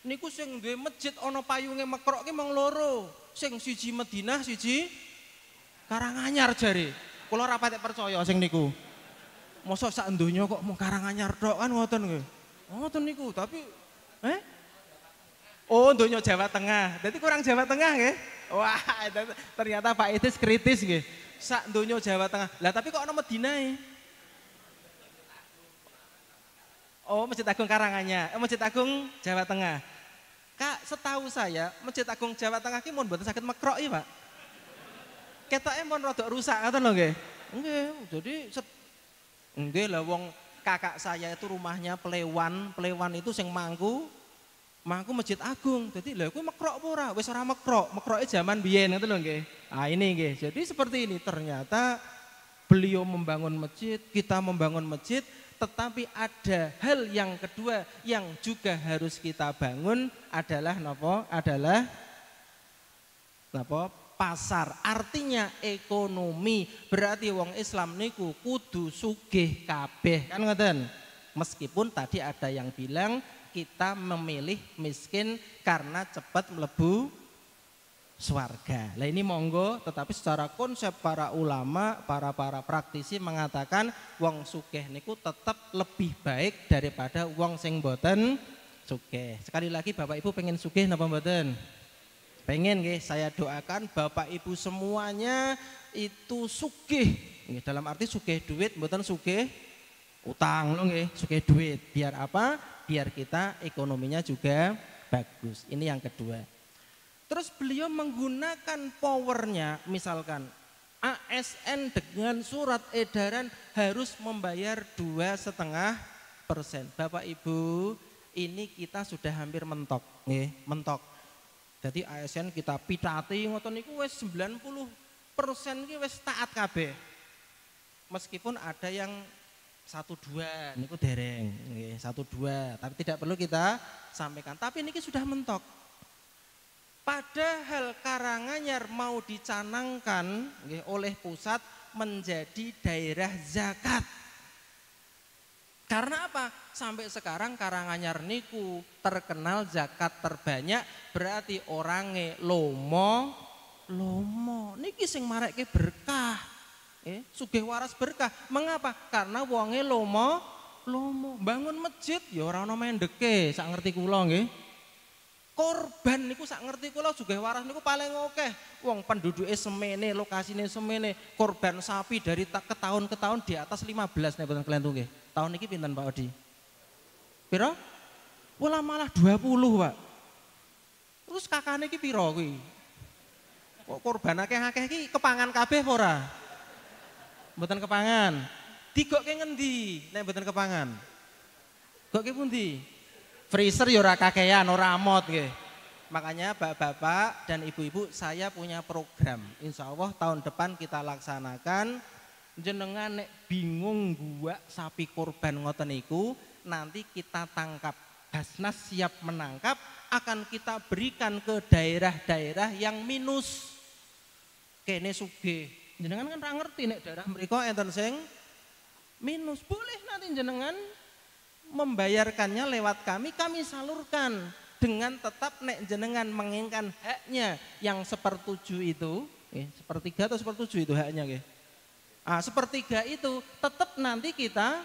niku sing duwe masjid ana payunge mekrok ki mung loro, sing siji Madinah, siji Karanganyar jare. Kula ora patek percaya sing niku. Mosok sak donya kok mung Karanganyar tok kan ngoten nggih. Ngoten niku, tapi oh donya Jawa Tengah. Dadi kurang Jawa Tengah nggih. Wah, ternyata Pak Idris kritis nggih. Sak donya Jawa Tengah. Lah tapi kok ana Madinahe? Oh, Masjid Agung Karanganyar, Masjid Agung Jawa Tengah. Kak, setahu saya Masjid Agung Jawa Tengah ki mun mboten saged mekrok ya, Pak. Ketoke mun rada rusak ngoten lho nggih. Nggih, jadi nggih lah wong kakak saya itu rumahnya Plewan, Plewan itu sing mangku Masjid Agung. Jadi lha kuwi mekrok apa ora? Wis ora mekrok, mekroke zaman biyen ngoten lho nggih. Ah ini nggih. Jadi seperti ini ternyata beliau membangun masjid, kita membangun masjid, tetapi ada hal yang kedua yang juga harus kita bangun adalah napa? Adalah napa? Pasar. Artinya ekonomi. Berarti wong Islam niku kudu sugih kabeh. Kan ngoten. Meskipun tadi ada yang bilang kita memilih miskin karena cepat mlebu swarga. Lah ini monggo, tetapi secara konsep para ulama, para praktisi mengatakan wong sugih niku tetap lebih baik daripada wong sing boten sugih. Sekali lagi Bapak Ibu pengen sugih napa mboten? Pengen nggih, saya doakan Bapak Ibu semuanya itu sugih. Nggih, dalam arti sugih duit mboten sugih utang lho nggih, sugih duit. Biar apa? Biar kita ekonominya juga bagus. Ini yang kedua. Terus beliau menggunakan powernya, misalkan ASN dengan surat edaran harus membayar 2,5%. Bapak Ibu, ini kita sudah hampir mentok, nggih, mentok. Jadi ASN kita pitati ngoten niku wis 90% iki wis taat kabeh. Meskipun ada yang 1-2 niku dereng, nggih, 1-2, tapi tidak perlu kita sampaikan. Tapi niki sudah mentok. Padahal Karanganyar mau dicanangkan oleh pusat menjadi daerah zakat. Karena apa? Sampai sekarang Karanganyar niku terkenal zakat terbanyak, berarti orangnya lomo. Niki sing marekke berkah. Sugih waras berkah. Mengapa? Karena wonge lomo. Bangun masjid ya ora ana mendeke, sak ngerti kula nggih. Korban niku sak ngerti kula sugih waras niku paling akeh. Wong penduduke semene, lokasine semene, korban sapi dari ke tahun ke tahun di atas 15 nek mboten kelentu nggih. Tahun niki pinten Pak Odi? Pira? Wala malah 20, Pak. Terus kakane iki pira kuwi? Kok korban akeh-akeh iki kepangan kabeh apa ora? Mboten kepangan. Digokke ngendi nek mboten kepangan? Gokke pundi? Freezer ya ora kakean, ora amot nggih. Makanya bapak-bapak dan ibu-ibu saya punya program. Insya Allah tahun depan kita laksanakan. Jenengan nek bingung gua sapi korban ngoten niku, nanti kita tangkap. Basnas siap menangkap, akan kita berikan ke daerah-daerah yang minus. Kene sugih. Jenengan kan ora ngerti nek daerah mriku enten sing minus. Boleh nanti jenengan membayarkannya lewat kami salurkan dengan tetap nek jenengan menginginkan haknya yang 1/7 itu, sepertiga atau 1/7 itu haknya nggih. Sepertiga itu tetap nanti kita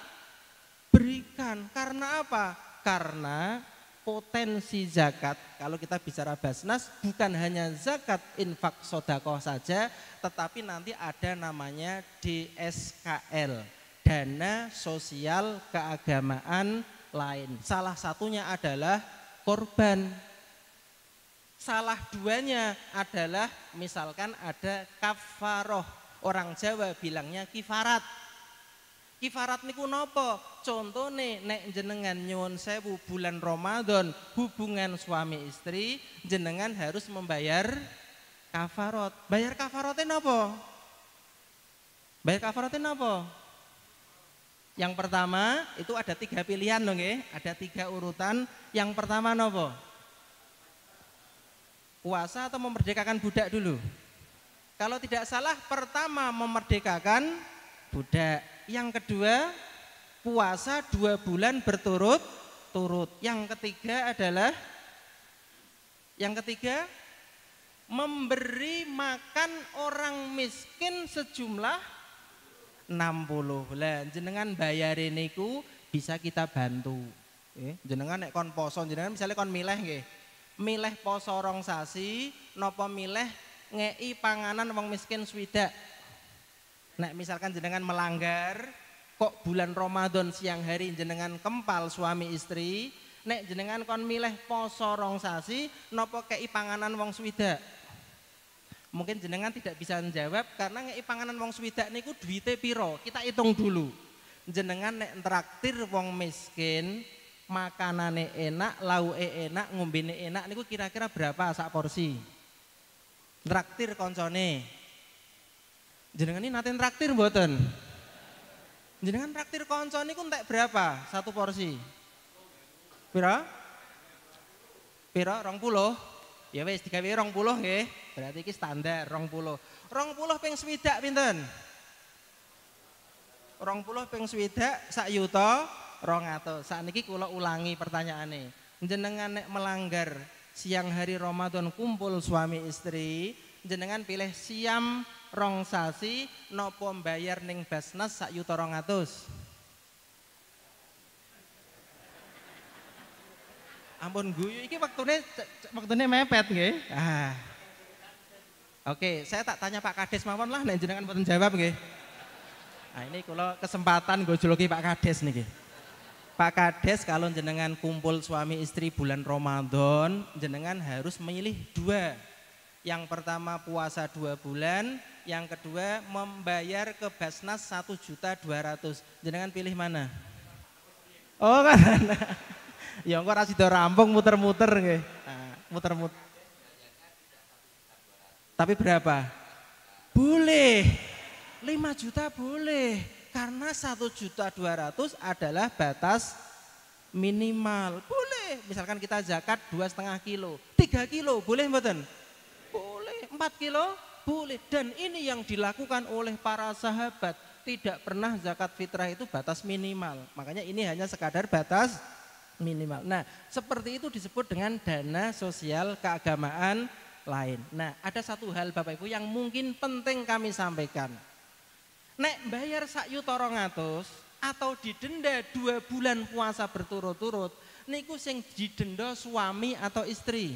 berikan. Karena apa? Karena potensi zakat, kalau kita bicara Basnas bukan hanya zakat infak sodakoh saja, tetapi nanti ada namanya DSKL. Dana sosial keagamaan lain. Salah satunya adalah korban. Salah duanya adalah misalkan ada kafaroh. Orang Jawa bilangnya kifarat. Kifarat niku napa? Contone nek jenengan nyuwun sewu bulan Ramadan hubungan suami istri, jenengan harus membayar kafarot. Bayar kafarotnya napa? Bayar kafarotnya napa? Yang pertama itu ada 3 pilihan loh nggih, ada 3 urutan. Yang pertama napa? Puasa atau memerdekakan budak dulu? Kalau tidak salah pertama memerdekakan budak. Yang kedua puasa 2 bulan berturut-turut. Yang ketiga adalah memberi makan orang miskin sejumlah 60. Lah jenengan bayarin niku bisa kita bantu. Jenengan nek kon poso, jenengan misalnya kon milih nggih. Milih poso 2 sasi napa milih ngei panganan wong miskin swidak. Nek misalkan jenengan melanggar kok bulan Ramadan siang hari jenengan kempal suami istri, nek jenengan kon milih poso rong sasi napa kei panganan wong swidak? Mungkin jenengan tidak bisa menjawab karena ngei panganan wong swidak niku duwite piro? Kita hitung dulu. Jenengan nek traktir wong miskin, makanane enak, lauke enak, ngombene enak niku kira-kira berapa sak porsi? Traktir koncone. Jenengan ini nate traktir mboten? Jenengan traktir konco niku entek berapa satu porsi? Pira? Pira 20? Ya wis digawe 20 nggih. Berarti iki standar 20. 20 ping swidak pinten? 20 ping swidak sak yuta 200. Sakniki kula ulangi pertanyaane. Jenengan nek melanggar siang hari Ramadan kumpul suami istri, jenengan pilih siam rong sasi nopo mbayar ning Basnas sak yuta 200. Ampun guyu iki waktune mepet nggih. Oke, saya tak tanya Pak Kades mawon lah nek jenengan mboten jawab nggih. Nah, ini kula kesempatan gojoloki Pak Kades niki. Pak Kades kalau jenengan kumpul suami istri bulan Ramadan, jenengan harus memilih 2. Yang pertama puasa 2 bulan, yang kedua membayar ke Basnas 1.200.000. Jenengan pilih mana? Oh kan. Ya engko ra sida rampung muter-muter nggih. Nah, muter-muter. Tapi berapa? Boleh. 5 juta boleh. Karena 1.200.000 adalah batas minimal. Boleh. Misalkan kita zakat 2,5 kilo. 3 kilo boleh mboten? Boleh. 4 kilo? Boleh. Dan ini yang dilakukan oleh para sahabat. Tidak pernah zakat fitrah itu batas minimal. Makanya ini hanya sekadar batas minimal. Nah, seperti itu disebut dengan dana sosial keagamaan lain. Nah, ada satu hal Bapak Ibu yang mungkin penting kami sampaikan. Nek bayar sak yuta 200 atau didenda 2 bulan puasa berturut-turut, niku sing didenda suami atau istri?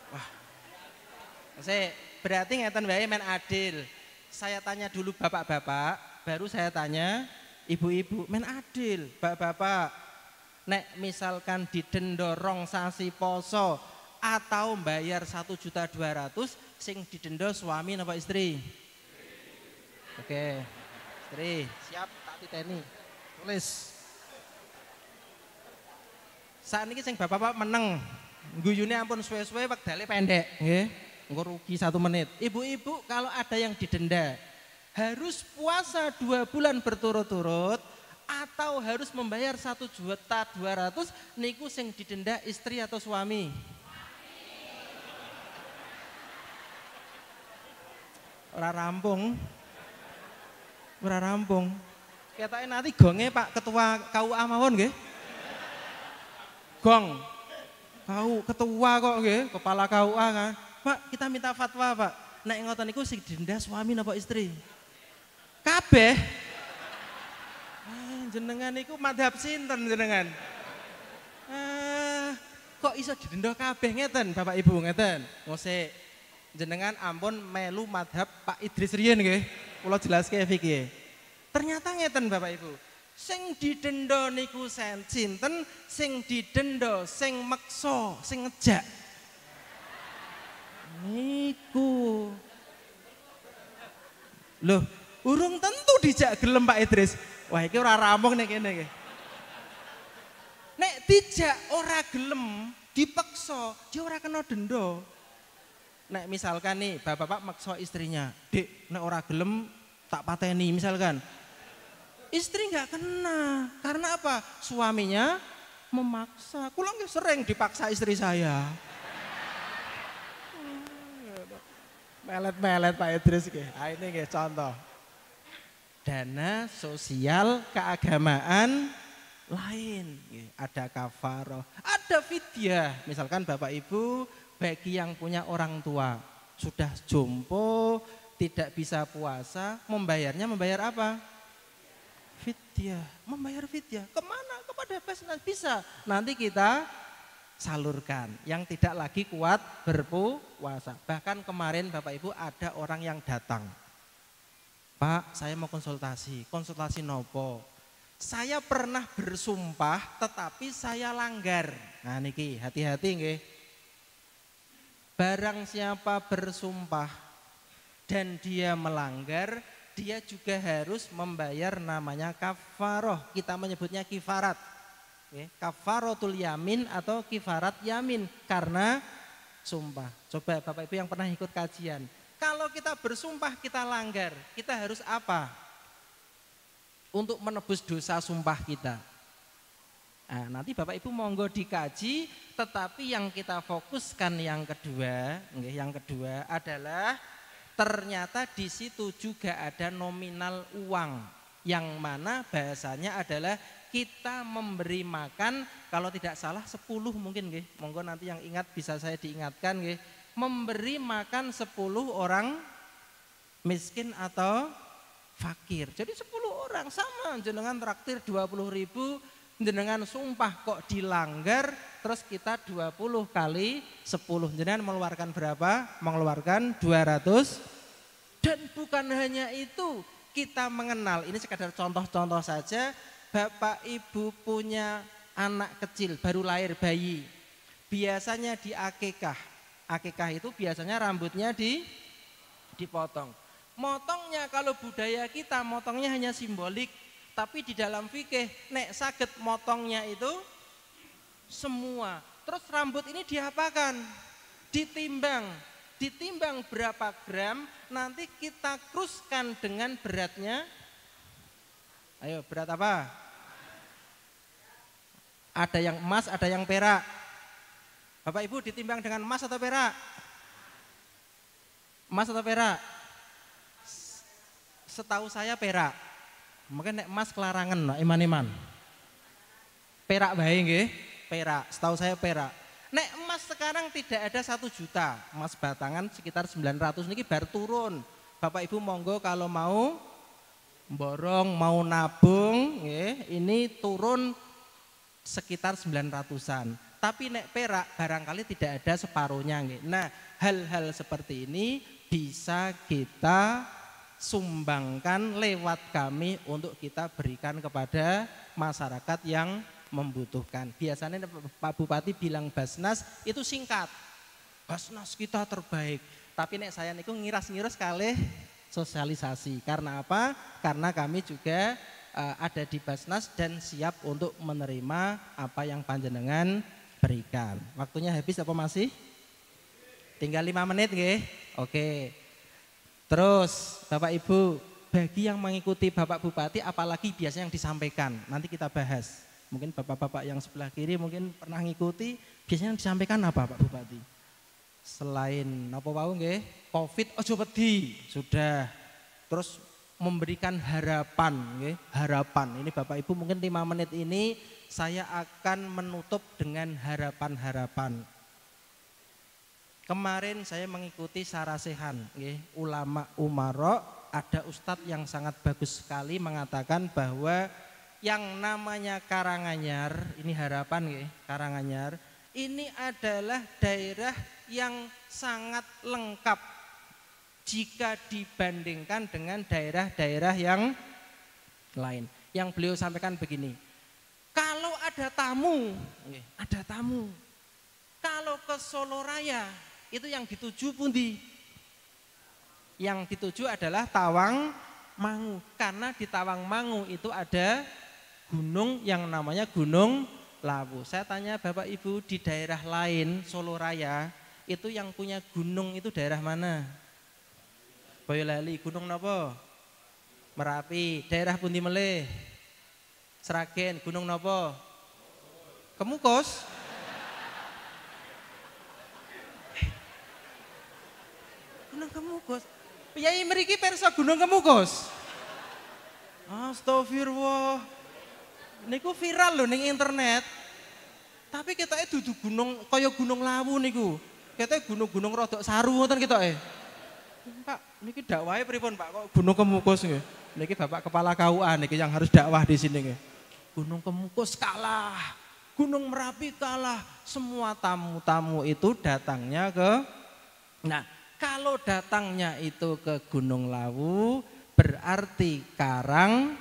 Wah. Saya berarti ngeten wae men adil. Saya tanya dulu bapak-bapak, baru saya tanya ibu-ibu, men adil, bapak-bapak. Nek misalkan didenda rong sasi poso atau bayar 1.200.000, sing didenda suami napa istri? Oke, istri, siap tak titeni. Tulis. Saat ini sing bapak-bapak meneng, guyune ampun suwe-suwe wektale pendek, nggih. Engko rugi 1 menit. Ibu-ibu kalau ada yang didenda harus puasa 2 bulan berturut-turut atau harus membayar 1.200.000, niku sing didenda istri atau suami? Ora rampung. Ora rampung. Ketake nanti gonge Pak Ketua KUA mawon nggih. Gong. Kau ketua kok nggih, kepala KUA kan. Pak, kita minta fatwa, Pak. Nek ngoten niku sing didenda suami napa istri? Kabeh. Jenengan niku madhab sinten jenengan? Kok iso didenda kabeh ngeten, Bapak Ibu ngeten. Ngosik. Jenengan ampun melu madhab Pak Idris riyen nggih. Kula jelaske fikih. Ternyata ngeten Bapak Ibu. Sing didenda niku sinten, sing didenda sing meksa, sing ngejak. Niku. Loh, urung tentu dijak gelem Pak Idris. Wah, iki ora rampung nek kene iki. Nek dijak ora gelem, dipeksa, dia ora kena denda. Nek misalkan nih, bapak-bapak maksa istrinya, "Dek, nek ora gelem tak pateni," misalkan. Istri nggak kena. Karena apa? Suaminya memaksa. Kula nggih sering dipaksa istri saya. Melet-melet Pak Idris nggih. Ah ini nggih contoh. Dana sosial keagamaan lain. Ada kafaroh, ada fidyah. Misalkan Bapak Ibu bagi yang punya orang tua sudah jompo, tidak bisa puasa, membayarnya membayar apa? Fidyah. Membayar fidyah. Kemana? Kepada Basnas bisa. Nanti kita salurkan. Yang tidak lagi kuat berpuasa. Bahkan kemarin Bapak Ibu ada orang yang datang. Pak, saya mau konsultasi. Konsultasi nopo? Saya pernah bersumpah tetapi saya langgar. Nah niki hati-hati nggih. Barang siapa bersumpah dan dia melanggar, dia juga harus membayar namanya kafaroh. Kita menyebutnya kifarat. Kafaratul yamin atau kifarat yamin karena sumpah. Coba Bapak Ibu yang pernah ikut kajian. Kalau kita bersumpah kita langgar, kita harus apa? Untuk menebus dosa sumpah kita. Nah, nanti Bapak Ibu monggo dikaji, tetapi yang kita fokuskan yang kedua adalah ternyata di situ juga ada nominal uang yang mana bahasanya adalah kita memberi makan, kalau tidak salah 10 mungkin nggih. Monggo nanti yang ingat bisa saya diingatkan nggih. Memberi makan 10 orang miskin atau fakir. Jadi 10 orang sama jenengan traktir 20.000, jenengan sumpah kok dilanggar, terus kita 20 kali 10. Jenengan mengeluarkan berapa? Mengeluarkan 200. Dan bukan hanya itu, kita mengenal, ini sekadar contoh-contoh saja. Bapak Ibu punya anak kecil baru lahir bayi, biasanya di akikah. Akikah itu biasanya rambutnya dipotong. Motongnya kalau budaya kita motongnya hanya simbolik, tapi di dalam fikih nek saged motongnya itu semua. Terus rambut ini diapakan? Ditimbang berapa gram, nanti kita kruskan dengan beratnya. Ayo berat apa? Ada yang emas, ada yang perak. Bapak Ibu ditimbang dengan emas atau perak? Emas atau perak? Setahu saya perak. Mungkin nek emas kelarangan no, iman-iman. Perak bae nggih, perak. Setahu saya perak. Nek emas sekarang tidak ada 1 juta. Emas batangan sekitar 900 niki bar turun. Bapak Ibu monggo kalau mau borong, mau nabung, ini turun sekitar 900-an. Tapi nek perak barangkali tidak ada separuhnya. Nah, hal-hal seperti ini bisa kita sumbangkan lewat kami untuk kita berikan kepada masyarakat yang membutuhkan. Biasanya Pak Bupati bilang Basnas itu singkat. Basnas kita terbaik. Tapi nek saya niku ngiras-ngiras kalih sosialisasi. Karena apa? Karena kami juga ada di Basnas dan siap untuk menerima apa yang panjenengan berikan. Waktunya habis apa masih? Tinggal 5 menit nggih. Oke. Terus Bapak Ibu, bagi yang mengikuti Bapak Bupati apalagi biasanya yang disampaikan. Nanti kita bahas. Mungkin bapak-bapak yang sebelah kiri mungkin pernah ngikuti, biasanya yang disampaikan apa Pak Bupati? Selain apa wau nggih? Covid ojo wedi, sudah. Terus memberikan harapan nggih, harapan. Ini Bapak Ibu mungkin 5 menit ini saya akan menutup dengan harapan-harapan. Kemarin saya mengikuti sarasehan nggih, ulama umaro, ada ustadz yang sangat bagus sekali mengatakan bahwa yang namanya Karanganyar, ini harapan nggih, Karanganyar, ini adalah daerah yang sangat lengkap jika dibandingkan dengan daerah-daerah yang lain. Yang beliau sampaikan begini, kalau ada tamu, kalau ke Solo Raya, itu yang dituju pundi? Yang dituju adalah Tawangmangu, karena di Tawangmangu itu ada gunung yang namanya Gunung Lawu. Saya tanya Bapak Ibu, di daerah lain Solo Raya itu yang punya gunung itu daerah mana? Boyolali, gunung napa? Merapi. Daerah pundi melih? Sragen, gunung napa? Kemukus. Gunung Kemukus. Piyai mriki pirsa Gunung Kemukus? Astagfirullah. Niku viral lho ning internet. Tapi ketake dudu gunung kaya Gunung Lawu niku. Ketake gunung-gunung rodok saru ngoten ketake. Pak, niki dakwahe pripun Pak kok Gunung Kemukus nggih? Niki Bapak Kepala KUA niki yang harus dakwah di sini nggih. Gunung Kemukus kalah. Gunung Merapi kalah. Semua tamu-tamu itu datangnya ke, nah kalau datangnya itu ke Gunung Lawu berarti Karanganyar.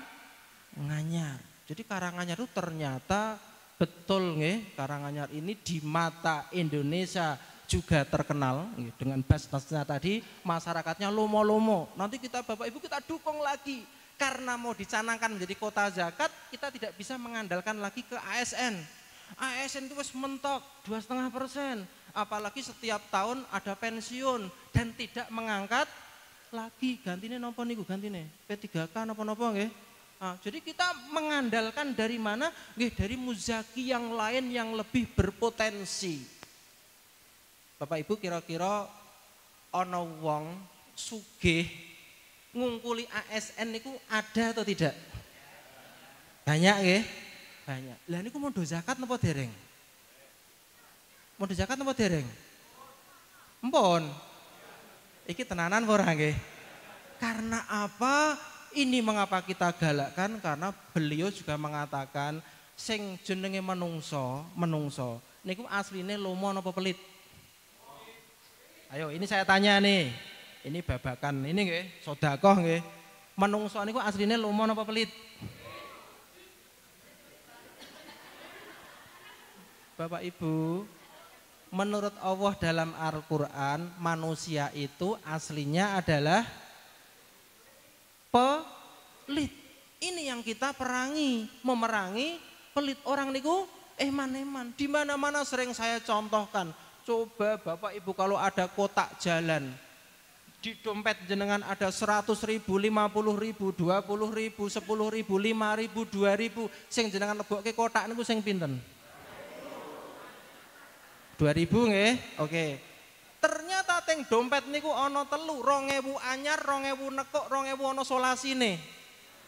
Jadi Karanganyar itu ternyata betul nggih, Karanganyar ini di mata Indonesia juga terkenal dengan Basnasnya tadi, masyarakatnya lomo-lomo. Nanti kita Bapak Ibu kita dukung lagi karena mau dicanangkan menjadi kota zakat, kita tidak bisa mengandalkan lagi ke ASN. ASN itu wis mentok 2,5%, apalagi setiap tahun ada pensiun dan tidak mengangkat lagi. Gantine napa niku gantine? P3K napa-napa nggih. Nah, jadi kita mengandalkan dari mana? Nggih, dari muzaki yang lain yang lebih berpotensi. Bapak Ibu kira-kira ana wong sugih ngungkuli ASN niku ada atau tidak? Banyak nggih? Banyak. Lah niku mau do zakat napa dereng? Mau do zakat napa dereng? Empun. Iki tenanan ora nggih? Karena apa? Ini mengapa kita galakkan? Karena beliau juga mengatakan sing jenenge menungso niku asline lomo napa pelit? Ayo ini saya tanya nih, ini babakan ini nggih, sedekah nggih. Menungso niku asline lomo napa pelit? Bapak Ibu, menurut Allah dalam Al-Qur'an manusia itu aslinya adalah pelit. Ini yang kita perangi, memerangi pelit. Orang niku eman-eman. Di mana-mana sering saya contohkan. Coba Bapak Ibu kalau ada kotak jalan, di dompet jenengan ada 100.000, 50.000, 20.000, 10.000, 5.000, 2.000, sing jenengan lebokke kotak niku sing pinten? 2.000 nggih? Oke. Ternyata teng dompet niku ana 2.000 anyar, 2.000 nekuk, 2.000 ana solasine.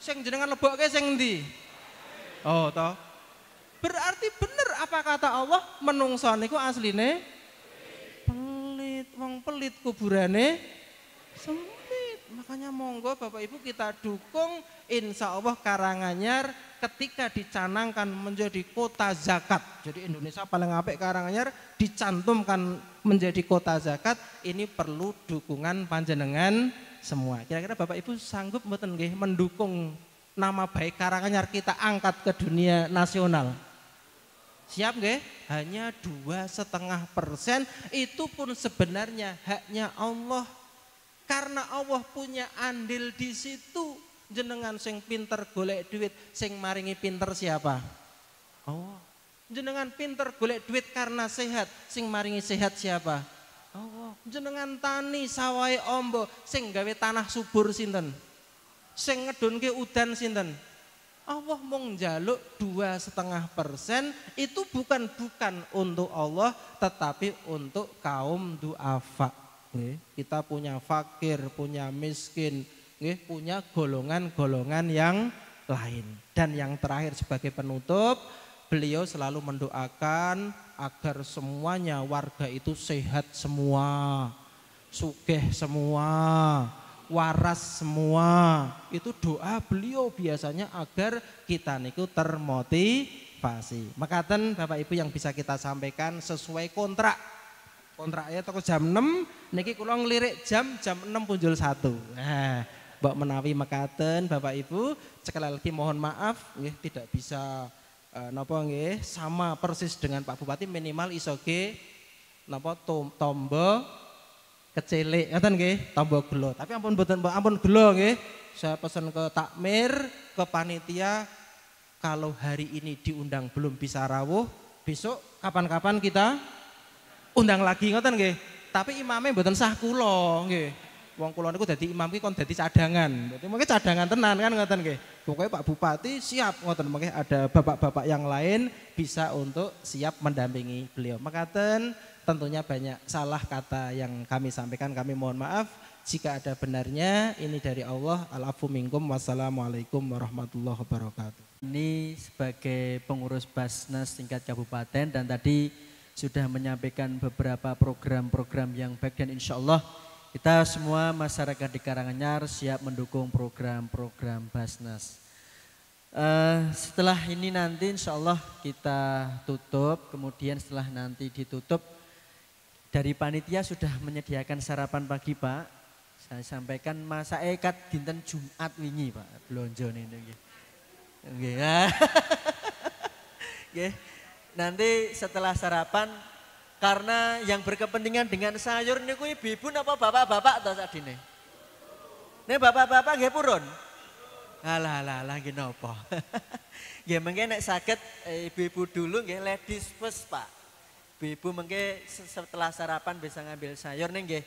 Sing jenengan lebokke sing endi? Oh, toh. Berarti bener apa kata Allah? Menungso niku asline pelit, wong pelit kuburane sempit. Makanya monggo Bapak Ibu kita dukung, insya Allah Karanganyar ketika dicanangkan menjadi kota zakat. Jadi Indonesia paling apik Karanganyar dicantumkan menjadi kota zakat, ini perlu dukungan panjenengan semua. Kira-kira Bapak Ibu sanggup mboten nggih mendukung nama baik Karanganyar kita angkat ke dunia nasional? Siap nggih? Hanya 2,5%, itu pun sebenarnya haknya Allah. Karena Allah punya andil di situ. Jenengan sing pinter golek duit, sing maringi pinter siapa? Allah. Jenengan pinter golek duit karena sehat, sing maringi sehat siapa? Allah. Jenengan tani sawai ombo, sing gawe tanah subur sinten? Sing ngedunke udan sinten? Allah mung njaluk 2,5%, itu bukan untuk Allah tetapi untuk kaum duafa. Kita punya fakir, punya miskin, punya golongan-golongan yang lain. Dan yang terakhir sebagai penutup, beliau selalu mendoakan agar semuanya warga itu sehat semua, sugih semua, waras semua. Itu doa beliau biasanya agar kita niku termotivasi. Makaten Bapak Ibu yang bisa kita sampaikan sesuai kontrak. Kontraknya toko jam 6, niki kula ngelirik jam 6 punjul 1. Nah, mbok menawi mekaten Bapak Ibu, sekali lagi mohon maaf nggih tidak bisa napa nggih sama persis dengan Pak Bupati, minimal isoge napa tombo kecilik ngoten nggih, tombo gelo. Tapi ampun mboten ampun gelo nggih. Saya pesan ke takmir, ke panitia, kalau hari ini diundang belum bisa rawuh, besok kapan-kapan kita undang lagi ngoten nggih. Tapi imamnya mboten sah kula nggih. Wong kula niku dadi imam ki kon dadi cadangan. Dadi mengke cadangan tenan kan ngoten nggih. Pokoke Pak Bupati siap ngoten, mengke ada bapak-bapak yang lain bisa untuk siap mendampingi beliau. Makaten tentunya banyak salah kata yang kami sampaikan, kami mohon maaf. Jika ada benarnya ini dari Allah. Al-afu minkum. Wassalamualaikum warahmatullahi wabarakatuh. Ini sebagai pengurus Basnas tingkat kabupaten dan tadi sudah menyampaikan beberapa program-program yang baik dan insya Allah kita semua masyarakat di Karanganyar siap mendukung program-program Basnas. Setelah ini nanti insya Allah kita tutup, kemudian setelah nanti ditutup dari panitia sudah menyediakan sarapan pagi Pak. Saya sampaikan masa ekat dinten Jumat wingi Pak, blonjo nih. Nggih. Nggih. Nanti setelah sarapan karena yang berkepentingan dengan sayur niku ibu-ibu napa bapak-bapak to sadine? Nek bapak-bapak nggih purun. Alah nggih napa. Nggih mengke nek saged ibu-ibu dulu nggih ladies first Pak. Ibu mengke setelah sarapan bisa ngambil sayur nih nggih.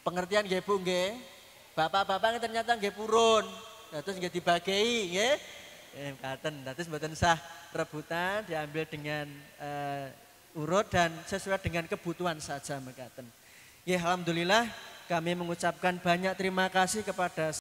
Pengertian nggih Bu nggih. Bapak-bapak ternyata nggih purun. Terus nggih dibagi nggih. Katen, terus mboten sah rebutan diambil dengan urut dan sesuai dengan kebutuhan saja mekaten. Ya alhamdulillah kami mengucapkan banyak terima kasih kepada